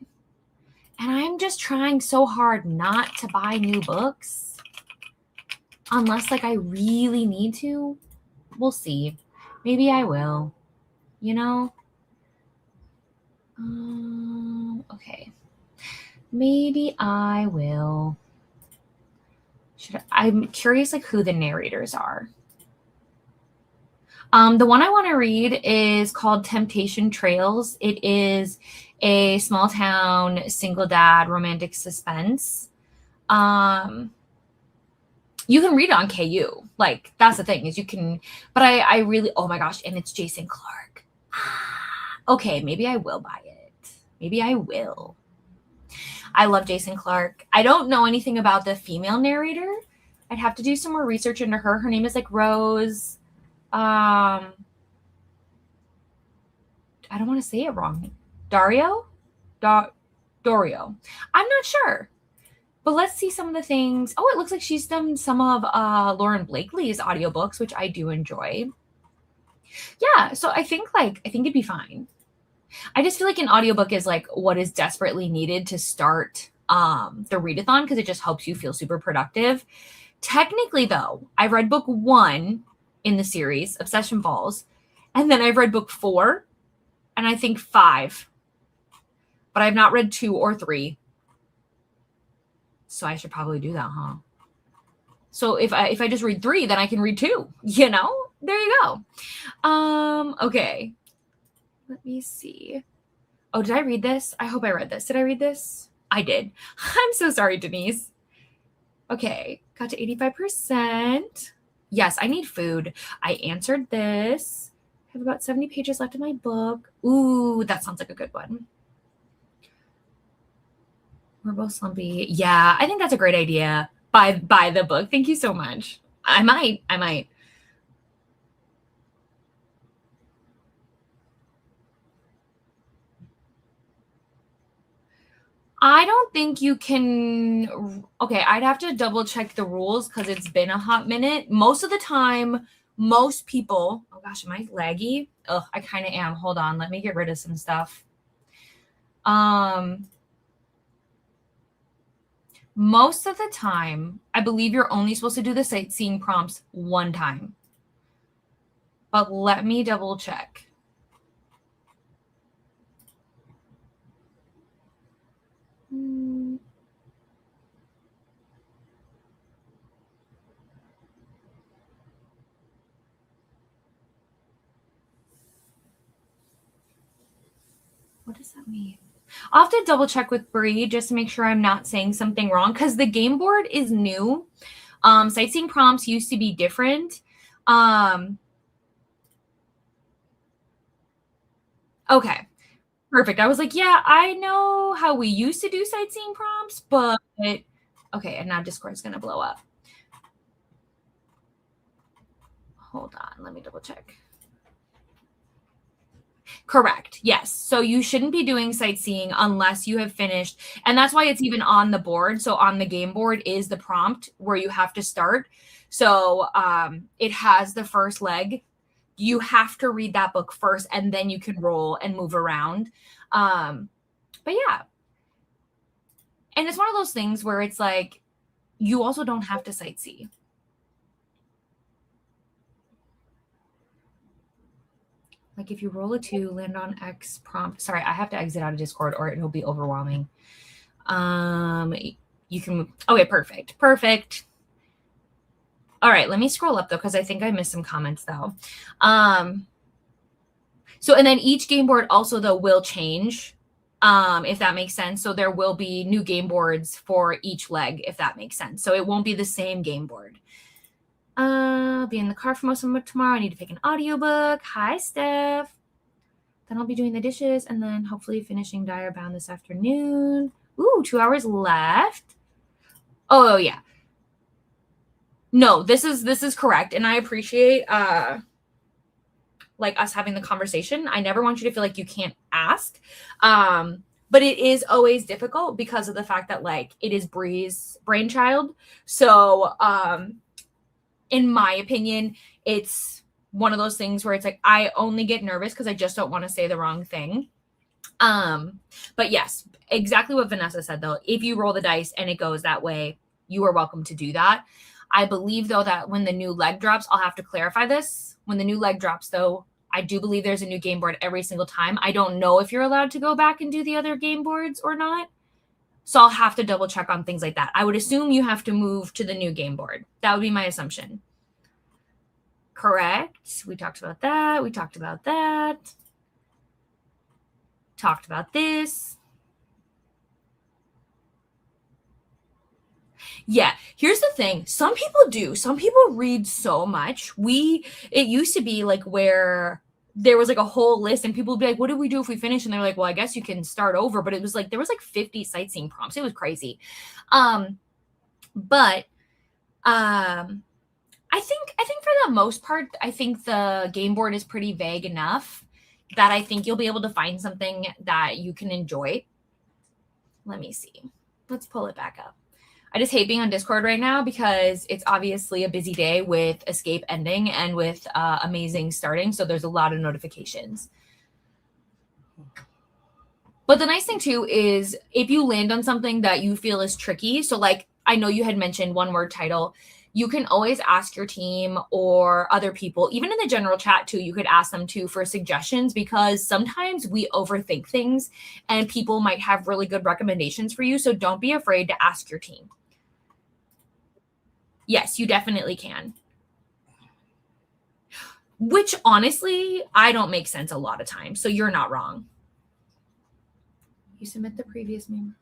And I'm just trying so hard not to buy new books. Unless, like, I really need to. We'll see. Maybe I will. You know? Okay. Maybe I will. I'm curious, like, who the narrators are. The one I want to read is called Temptation Trails. It is a small town, single dad, romantic suspense. You can read it on KU. Like, that's the thing, is you can, but I really, oh my gosh, and it's Jason Clark. Okay, maybe I will buy it. Maybe I will. I love Jason Clark. I don't know anything about the female narrator. I'd have to do some more research into her. Her name is like Rose. I don't want to say it wrong. Dorio? I'm not sure. But let's see some of the things. Oh, it looks like she's done some of Lauren Blakely's audiobooks, which I do enjoy. Yeah, so I think it'd be fine. I just feel like an audiobook is like what is desperately needed to start the readathon because it just helps you feel super productive. Technically, though, I've read book 1 in the series, Obsession Falls, and then I've read book 4 and I think 5, but I've not read 2 or 3. So I should probably do that, huh? So if I just read 3, then I can read 2, you know? There you go. Okay. Let me see. Oh, did I read this? I hope I read this. Did I read this? I did. I'm so sorry, Denise. Okay. Got to 85%. Yes, I need food. I answered this. I have about 70 pages left in my book. Ooh, that sounds like a good one. We're both slumpy. Yeah, I think that's a great idea. Buy the book. Thank you so much. I might. I don't think you can. Okay, I'd have to double check the rules because it's been a hot minute. Most of the time, most people. Oh gosh, am I laggy? Ugh, I kind of am. Hold on, let me get rid of some stuff. Most of the time, I believe you're only supposed to do the sightseeing prompts 1 time. But let me double check. What does that mean? I'll have to double check with Bree just to make sure I'm not saying something wrong because the game board is new. Sightseeing prompts used to be different. Okay, perfect. I was like, yeah, I know how we used to do sightseeing prompts, but okay, and now Discord's gonna blow up. Hold on, let me double check. Correct. Yes. So you shouldn't be doing sightseeing unless you have finished. And that's why it's even on the board. So on the game board is the prompt where you have to start. So it has the first leg. You have to read that book first and then you can roll and move around. But yeah. And it's one of those things where it's like, you also don't have to sightsee. Like if you roll a 2, land on X prompt. Sorry, I have to exit out of Discord or it'll be overwhelming. You can, okay, perfect. All right, let me scroll up though, because I think I missed some comments though. So, and then each game board also though will change, if that makes sense. So there will be new game boards for each leg, if that makes sense. So it won't be the same game board. I'll be in the car for most of tomorrow. I need to pick an audiobook. Hi, Steph. Then I'll be doing the dishes and then hopefully finishing Dire Bound this afternoon. Ooh, 2 hours left. Oh, yeah. No, this is correct. And I appreciate like us having the conversation. I never want you to feel like you can't ask. But it is always difficult because of the fact that like it is Bree's brainchild. So in my opinion, it's one of those things where it's like, I only get nervous because I just don't want to say the wrong thing. But yes, exactly what Vanessa said though. If you roll the dice and it goes that way, you are welcome to do that. I believe though that when the new leg drops, I'll have to clarify this. When the new leg drops though, I do believe there's a new game board every single time. I don't know if you're allowed to go back and do the other game boards or not. So I'll have to double check on things like that. I would assume you have to move to the new game board. That would be my assumption. Correct. We talked about that. We talked about that. Talked about this. Yeah, here's the thing. Some people do. Some people read so much. It used to be like where there was like a whole list and people would be like, what do we do if we finish? And they're like, well, I guess you can start over. But it was like, there was like 50 sightseeing prompts. It was crazy. But I think for the most part, I think the game board is pretty vague enough that I think you'll be able to find something that you can enjoy. Let me see. Let's pull it back up. I just hate being on Discord right now because it's obviously a busy day with Escape ending and with Amazing starting. So there's a lot of notifications. But the nice thing too is if you land on something that you feel is tricky, so like I know you had mentioned one word title, you can always ask your team or other people, even in the general chat too, you could ask them too for suggestions because sometimes we overthink things and people might have really good recommendations for you. So don't be afraid to ask your team. Yes, you definitely can. Which honestly, I don't make sense a lot of times. So you're not wrong. You submit the previous meme.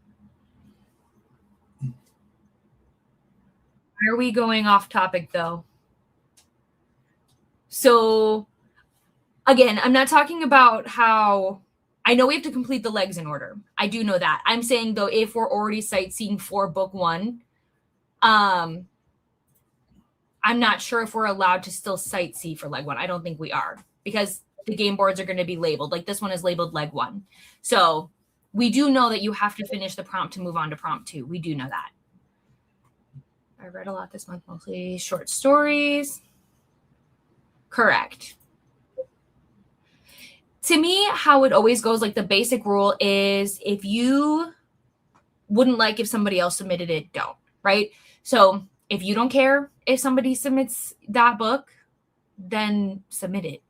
Why are we going off topic though? So again, I'm not talking about how I know we have to complete the legs in order. I do know that. I'm saying though, if we're already sightseeing for book one, I'm not sure if we're allowed to still sightsee for leg one. I don't think we are because the game boards are going to be labeled. Like this one is labeled leg one. So we do know that you have to finish the prompt to move on to prompt 2. We do know that. I read a lot this month, mostly short stories. Correct. To me, how it always goes, like the basic rule is if you wouldn't like if somebody else submitted it, don't, right? So if you don't care if somebody submits that book, then submit it.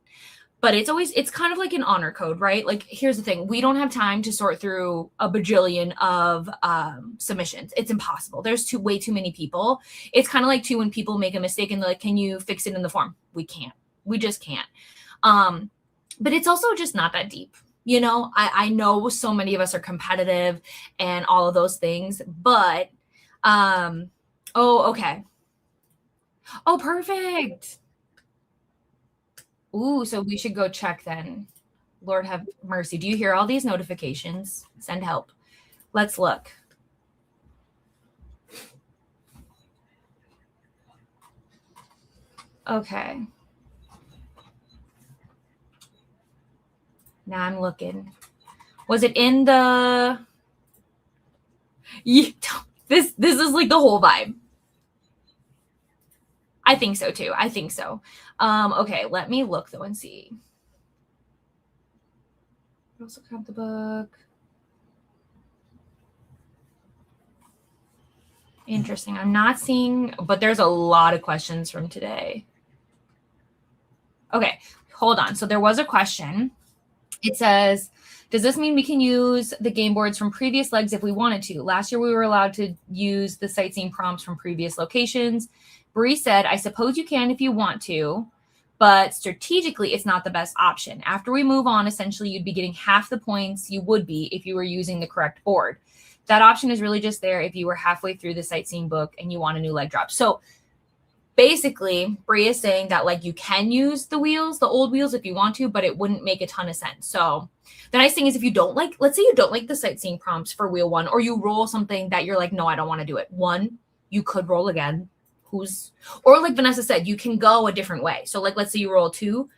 But it's kind of like an honor code, right? Like, here's the thing. We don't have time to sort through a bajillion of submissions. It's impossible. There's way too many people. It's kind of like, too, when people make a mistake and they're like, can you fix it in the form? We can't. We just can't. But it's also just not that deep. You know, I know so many of us are competitive and all of those things, but, oh, okay. Oh, perfect. Ooh, so we should go check then. Lord have mercy. Do you hear all these notifications? Send help. Let's look. Okay. Now I'm looking. Was it in the... This is like the whole vibe. I think so too. I think so. Okay, let me look though and see. I also got the book. Interesting. I'm not seeing, but there's a lot of questions from today. Okay, hold on. So there was a question. It says, does this mean we can use the game boards from previous legs if we wanted to? Last year, we were allowed to use the sightseeing prompts from previous locations. Bree said, I suppose you can if you want to, but strategically, it's not the best option. After we move on, essentially, you'd be getting half the points you would be if you were using the correct board. That option is really just there if you were halfway through the sightseeing book and you want a new leg drop. So basically, Bree is saying that like you can use the wheels, the old wheels if you want to, but it wouldn't make a ton of sense. So the nice thing is if you don't like, let's say you don't like the sightseeing prompts for wheel 1, or you roll something that you're like, no, I don't want to do it. 1, you could roll again. Or like Vanessa said, you can go a different way. So like, let's say you roll 2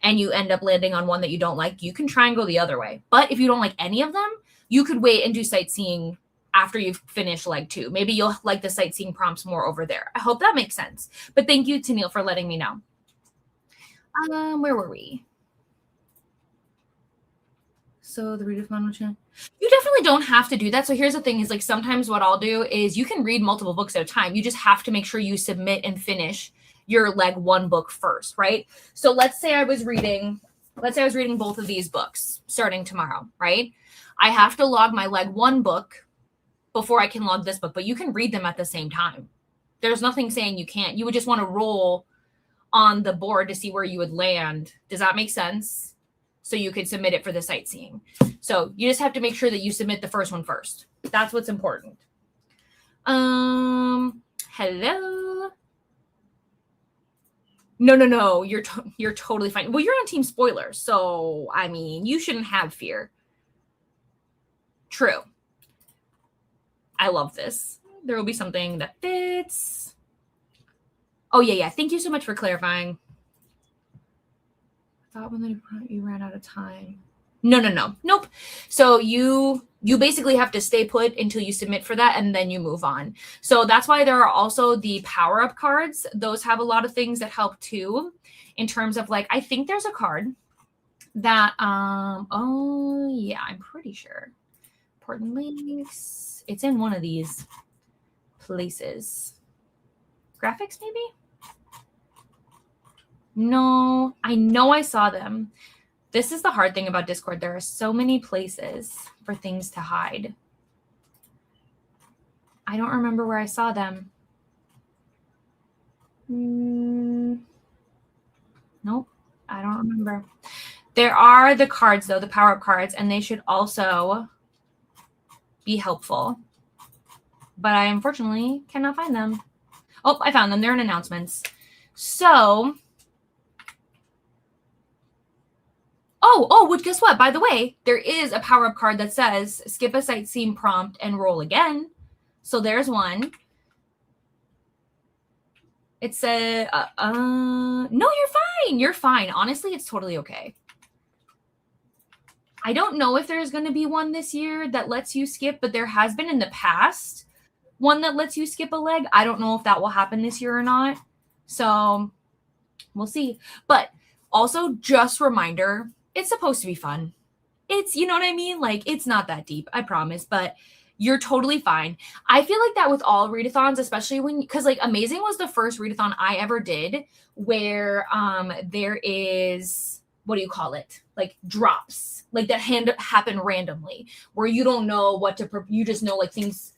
and you end up landing on one that you don't like, you can try and go the other way. But if you don't like any of them, you could wait and do sightseeing after you've finished leg 2. Maybe you'll like the sightseeing prompts more over there. I hope that makes sense. But thank you to Neil for letting me know. Where were we? So the read of manual channel. You definitely don't have to do that. So here's the thing is like sometimes what I'll do is you can read multiple books at a time. You just have to make sure you submit and finish your leg 1 book first, right? So let's say I was reading both of these books starting tomorrow, right? I have to log my leg 1 book before I can log this book, but you can read them at the same time. There's nothing saying you can't. You would just want to roll on the board to see where you would land. Does that make sense? So you could submit it for the sightseeing. So you just have to make sure that you submit the first one first. That's what's important. Hello. No. You're totally fine. Well, you're on Team Spoiler, so I mean, you shouldn't have fear. True. I love this. There will be something that fits. Oh, yeah. Thank you so much for clarifying. I thought when you ran out of time. No. Nope. So you you basically have to stay put until you submit for that, and then you move on. So that's why there are also the power-up cards. Those have a lot of things that help too, in terms of like, I think there's a card that, oh yeah, I'm pretty sure. Important links. It's in one of these places. Graphics, maybe? No, I know I saw them. This is the hard thing about Discord. There are so many places for things to hide. I don't remember where I saw them. Nope, I don't remember. There are the cards, though, the power-up cards, and they should also be helpful. But I unfortunately cannot find them. Oh, I found them. They're in announcements. So, well, guess what? By the way, there is a power-up card that says skip a sightseeing prompt and roll again. So there's one. It said, no, you're fine. You're fine. Honestly, it's totally okay. I don't know if there's going to be one this year that lets you skip, but there has been in the past one that lets you skip a leg. I don't know if that will happen this year or not. So we'll see. But also, just reminder, it's supposed to be fun. It's, you know what I mean? Like, it's not that deep, I promise, but you're totally fine. I feel like that with all readathons, especially when, because like Amazing was the first readathon I ever did where there is, what do you call it? Like drops, like that happen randomly where you don't know what to, you just know like things,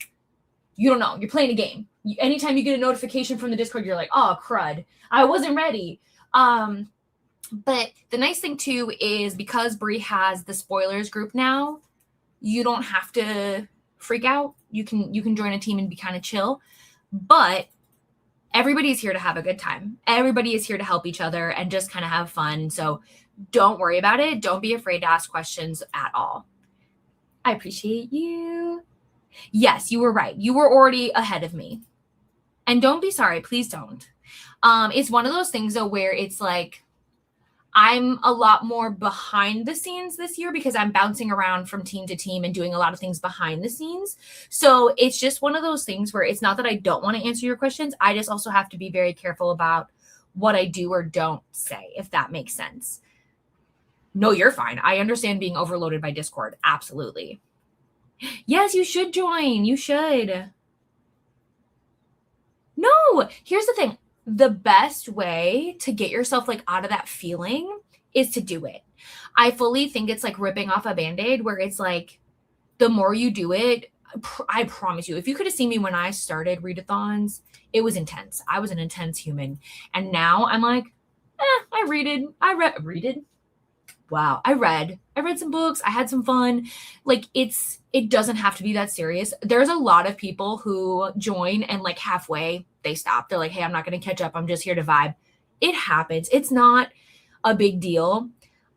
you don't know. You're playing a game. Anytime you get a notification from the Discord, you're like, oh, crud, I wasn't ready. But the nice thing too is because Bree has the spoilers group now, you don't have to freak out. You can join a team and be kind of chill. But everybody's here to have a good time. Everybody is here to help each other and just kind of have fun. So don't worry about it. Don't be afraid to ask questions at all. I appreciate you. Yes, you were right. You were already ahead of me. And don't be sorry. Please don't. It's one of those things, though, where it's like I'm a lot more behind the scenes this year because I'm bouncing around from team to team and doing a lot of things behind the scenes. So it's just one of those things where it's not that I don't want to answer your questions. I just also have to be very careful about what I do or don't say, if that makes sense. No, you're fine. I understand being overloaded by Discord. Absolutely. Yes, you should join. You should. No, here's the thing. The best way to get yourself like out of that feeling is to do it. I fully think it's like ripping off a Band-Aid where it's like the more you do it, I promise you, if you could have seen me when I started readathons, it was intense. I was an intense human. And now I'm like, I read some books. I had some fun. Like it doesn't have to be that serious. There's a lot of people who join and like halfway they stop. They're like, hey, I'm not going to catch up. I'm just here to vibe. It happens. It's not a big deal.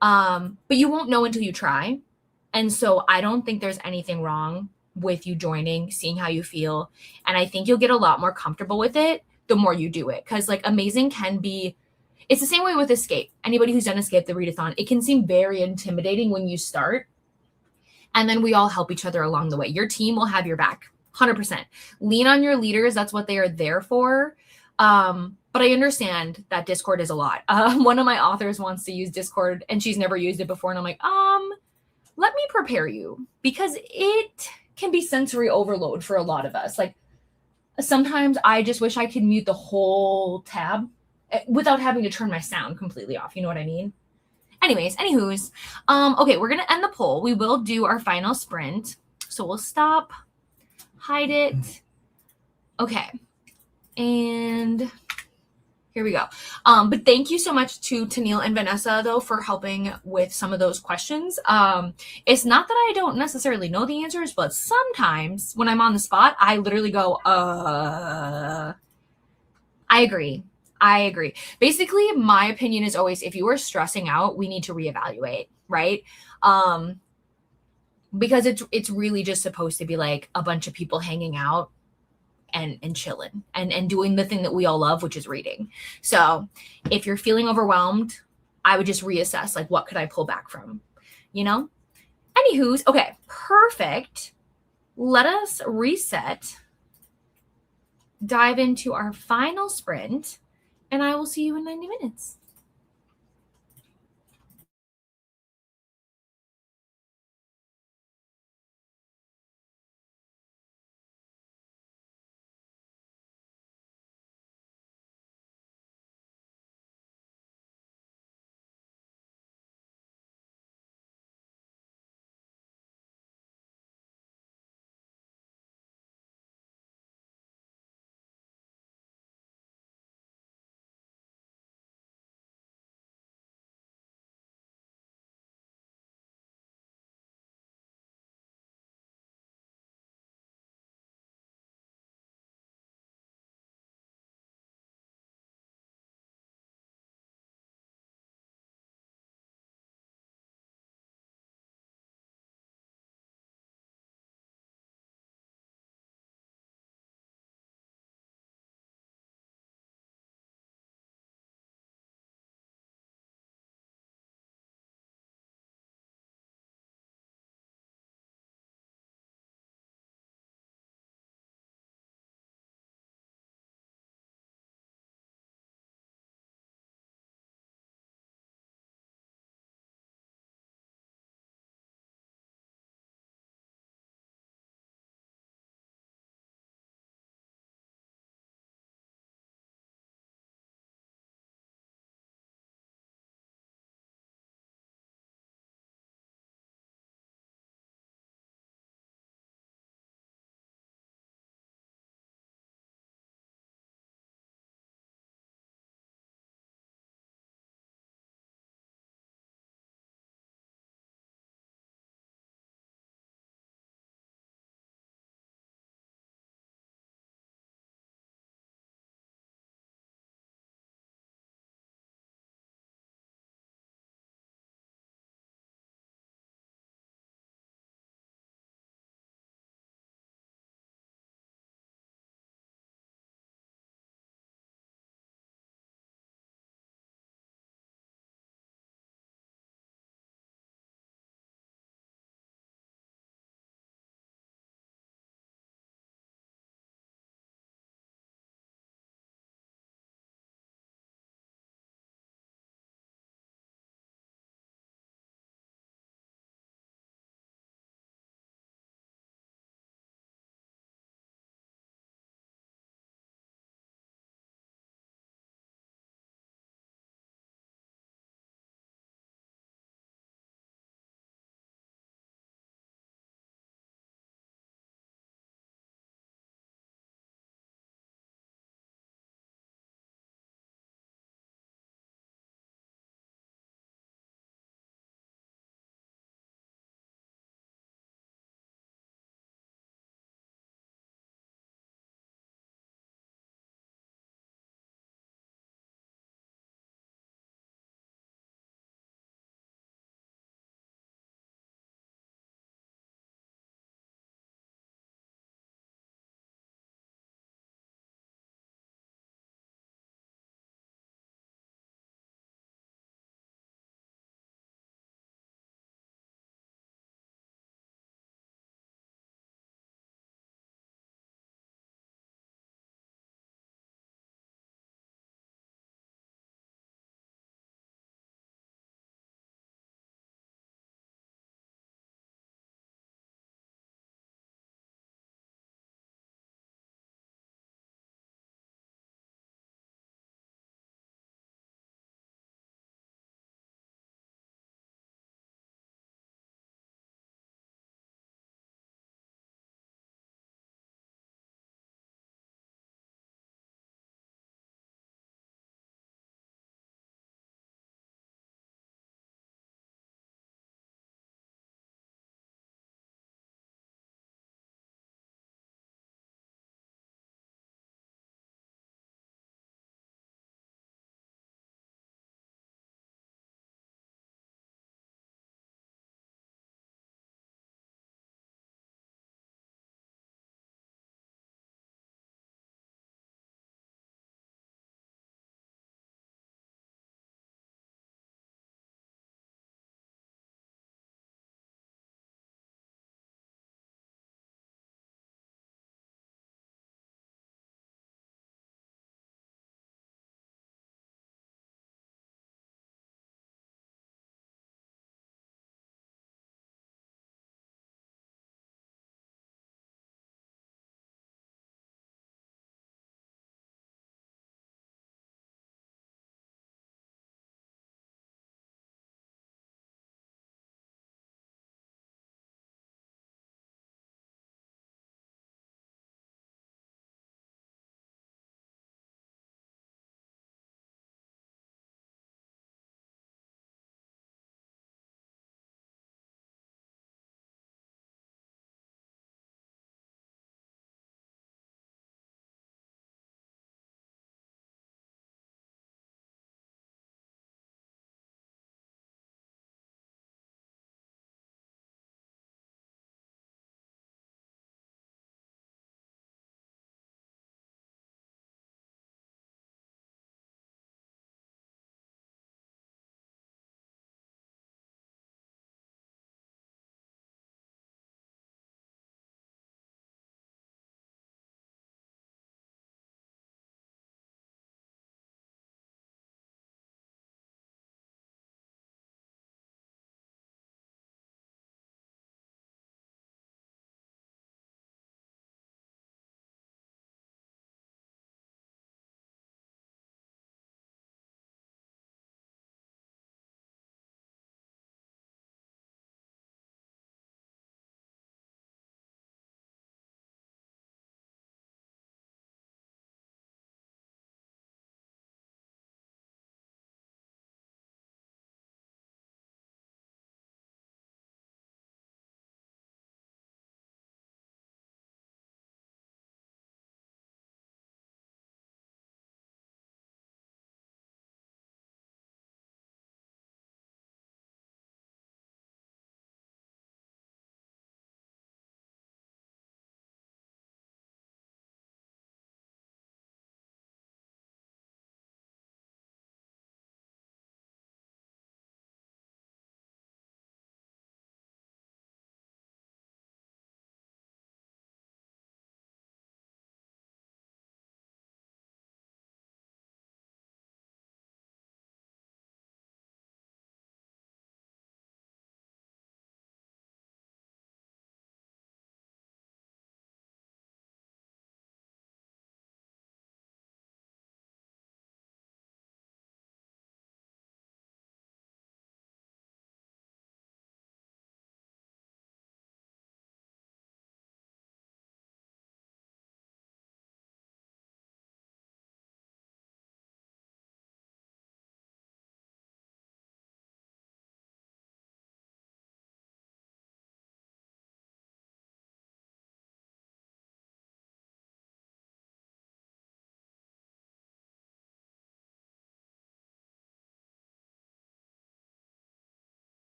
But you won't know until you try. And so I don't think there's anything wrong with you joining, seeing how you feel. And I think you'll get a lot more comfortable with it the more you do it. Because like Amazing can be, it's the same way with Escape. Anybody who's done Escape, the readathon, it can seem very intimidating when you start. And then we all help each other along the way. Your team will have your back, 100%. Lean on your leaders. That's what they are there for. But I understand that Discord is a lot. One of my authors wants to use Discord and she's never used it before. And I'm like, let me prepare you because it can be sensory overload for a lot of us. Like sometimes I just wish I could mute the whole tab without having to turn my sound completely off. You know what I mean? Anyways, anywho's, okay, we're going to end the poll. We will do our final sprint. So we'll stop, hide it. Okay. And here we go. But thank you so much to Tennille and Vanessa, though, for helping with some of those questions. It's not that I don't necessarily know the answers, but sometimes when I'm on the spot, I literally go, I agree. Basically, my opinion is always if you are stressing out, we need to reevaluate, right? Because it's really just supposed to be like a bunch of people hanging out and chilling and doing the thing that we all love, which is reading. So if you're feeling overwhelmed, I would just reassess like what could I pull back from, you know? Anywho's, okay, perfect. Let us reset, dive into our final sprint, and I will see you in 90 minutes.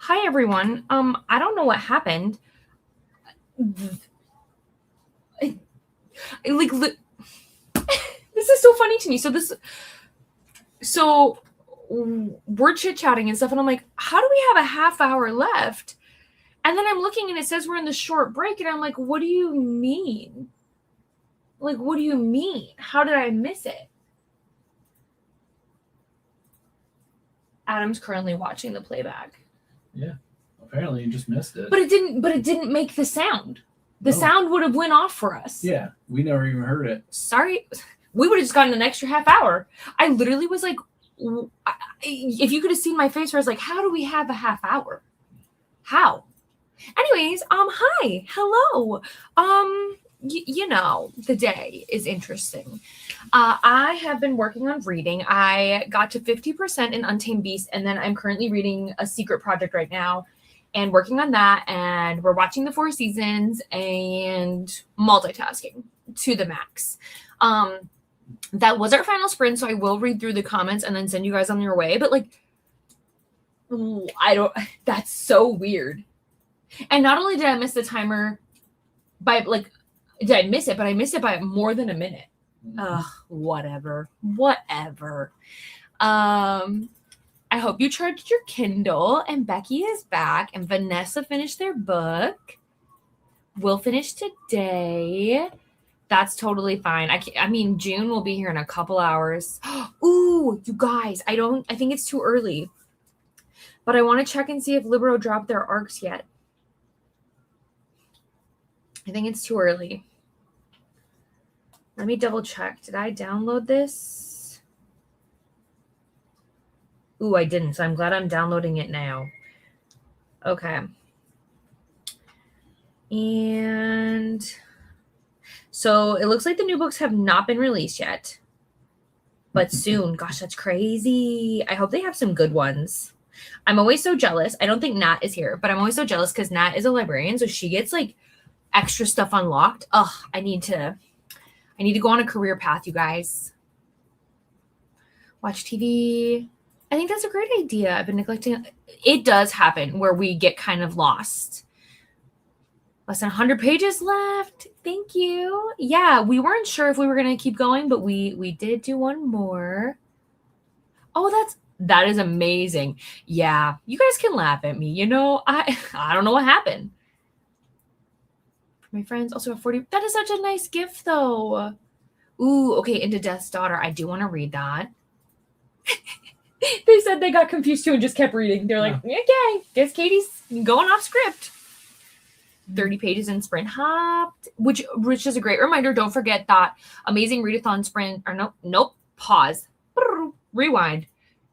Hi everyone. I don't know what happened. Like this is so funny to me. So we're chit-chatting and stuff, and I'm like, how do we have a half hour left? And then I'm looking and it says we're in the short break, and I'm like, what do you mean? Like, what do you mean? How did I miss it? Adam's currently watching the playback. Yeah. Apparently you just missed it. But it didn't make the sound. The sound would have went off for us. Yeah. We never even heard it. Sorry. We would have just gotten an extra half hour. I literally was like, if you could have seen my face where I was like, how do we have a half hour? How? Anyways, hi. Hello. You know, the day is interesting. I have been working on reading. I got to 50% in Untamed Beast, and then I'm currently reading A Secret Project right now and working on that. And we're watching the 4 seasons and multitasking to the max. That was our final sprint, so I will read through the comments and then send you guys on your way. But like, that's so weird. And not only did I miss the timer by like, did I miss it, but I missed it by more than a minute. Ugh, whatever. I hope you charged your Kindle, and Becky is back, and Vanessa finished their book. We'll finish today. That's totally fine. I mean, June will be here in a couple hours. Ooh, you guys, I think it's too early. But I want to check and see if Libro dropped their arcs yet. I think it's too early. Let me double check. Did I download this? Ooh, I didn't. So I'm glad I'm downloading it now. Okay. And so it looks like the new books have not been released yet. But soon. Gosh, that's crazy. I hope they have some good ones. I'm always so jealous. I don't think Nat is here, but I'm always so jealous because Nat is a librarian. So she gets like extra stuff unlocked. Ugh, I need to go on a career path, you guys. Watch TV. I think that's a great idea. I've been neglecting. It does happen where we get kind of lost. Less than 100 pages left. Thank you. Yeah, we weren't sure if we were going to keep going, but we did do one more. Oh, that is amazing. Yeah, you guys can laugh at me. You know, I don't know what happened. My friends also have 40. That is such a nice gift, though. Ooh, okay, Into Death's Daughter. I do want to read that. They said they got confused too and just kept reading. They're like, okay, guess Katie's going off script. 30 pages in Sprint Hopped, which is a great reminder. Don't forget that amazing readathon sprint, or nope, pause, rewind.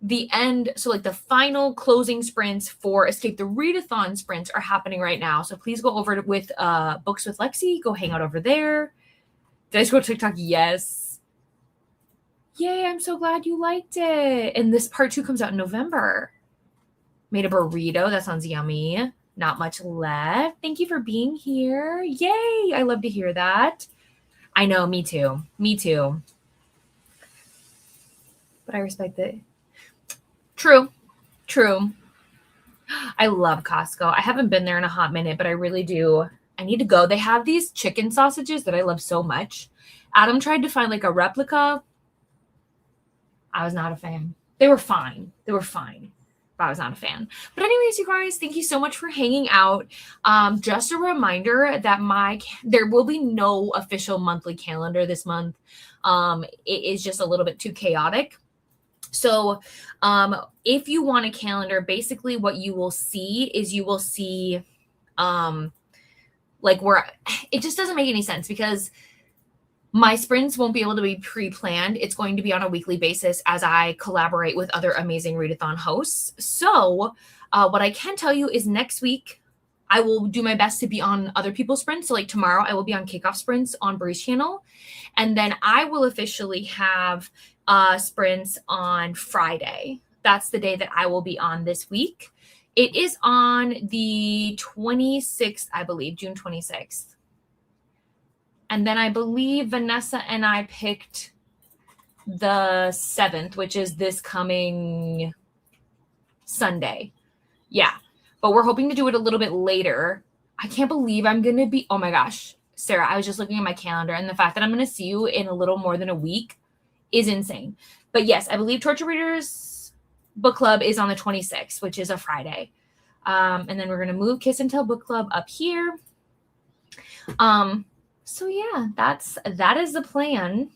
The end, so like the final closing sprints for Escape the Readathon sprints are happening right now. So please go over with Books with Lexi. Go hang out over there. Did I scroll TikTok? Yes. Yay, I'm so glad you liked it. And this part 2 comes out in November. Made a burrito. That sounds yummy. Not much left. Thank you for being here. Yay, I love to hear that. I know, me too. But I respect it. True. I love Costco. I haven't been there in a hot minute, but I really do. I need to go. They have these chicken sausages that I love so much. Adam tried to find like a replica. I was not a fan. They were fine. But I was not a fan. But anyways, you guys, thank you so much for hanging out. Just a reminder that there will be no official monthly calendar this month. It is just a little bit too chaotic. So if you want a calendar, basically what you will see like where it just doesn't make any sense because my sprints won't be able to be pre-planned. It's going to be on a weekly basis as I collaborate with other amazing readathon hosts. So what I can tell you is next week, I will do my best to be on other people's sprints. So like tomorrow, I will be on kickoff sprints on Bree's channel. And then I will officially have sprints on Friday. That's the day that I will be on this week. It is on the 26th, I believe, June 26th. And then I believe Vanessa and I picked the 7th, which is this coming Sunday. Yeah. but we're hoping to do it a little bit later. I can't believe I'm going to be, oh my gosh, Sarah, I was just looking at my calendar, and the fact that I'm going to see you in a little more than a week is insane. But yes, I believe Torture Readers Book Club is on the 26th, which is a Friday. And then we're going to move Kiss and Tell Book Club up here. So yeah, that is the plan.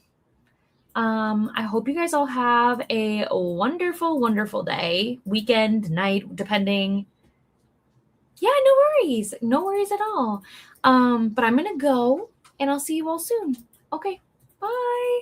I hope you guys all have a wonderful, wonderful day, weekend, night, depending. Yeah, no worries at all. But I'm going to go, and I'll see you all soon. Okay, bye.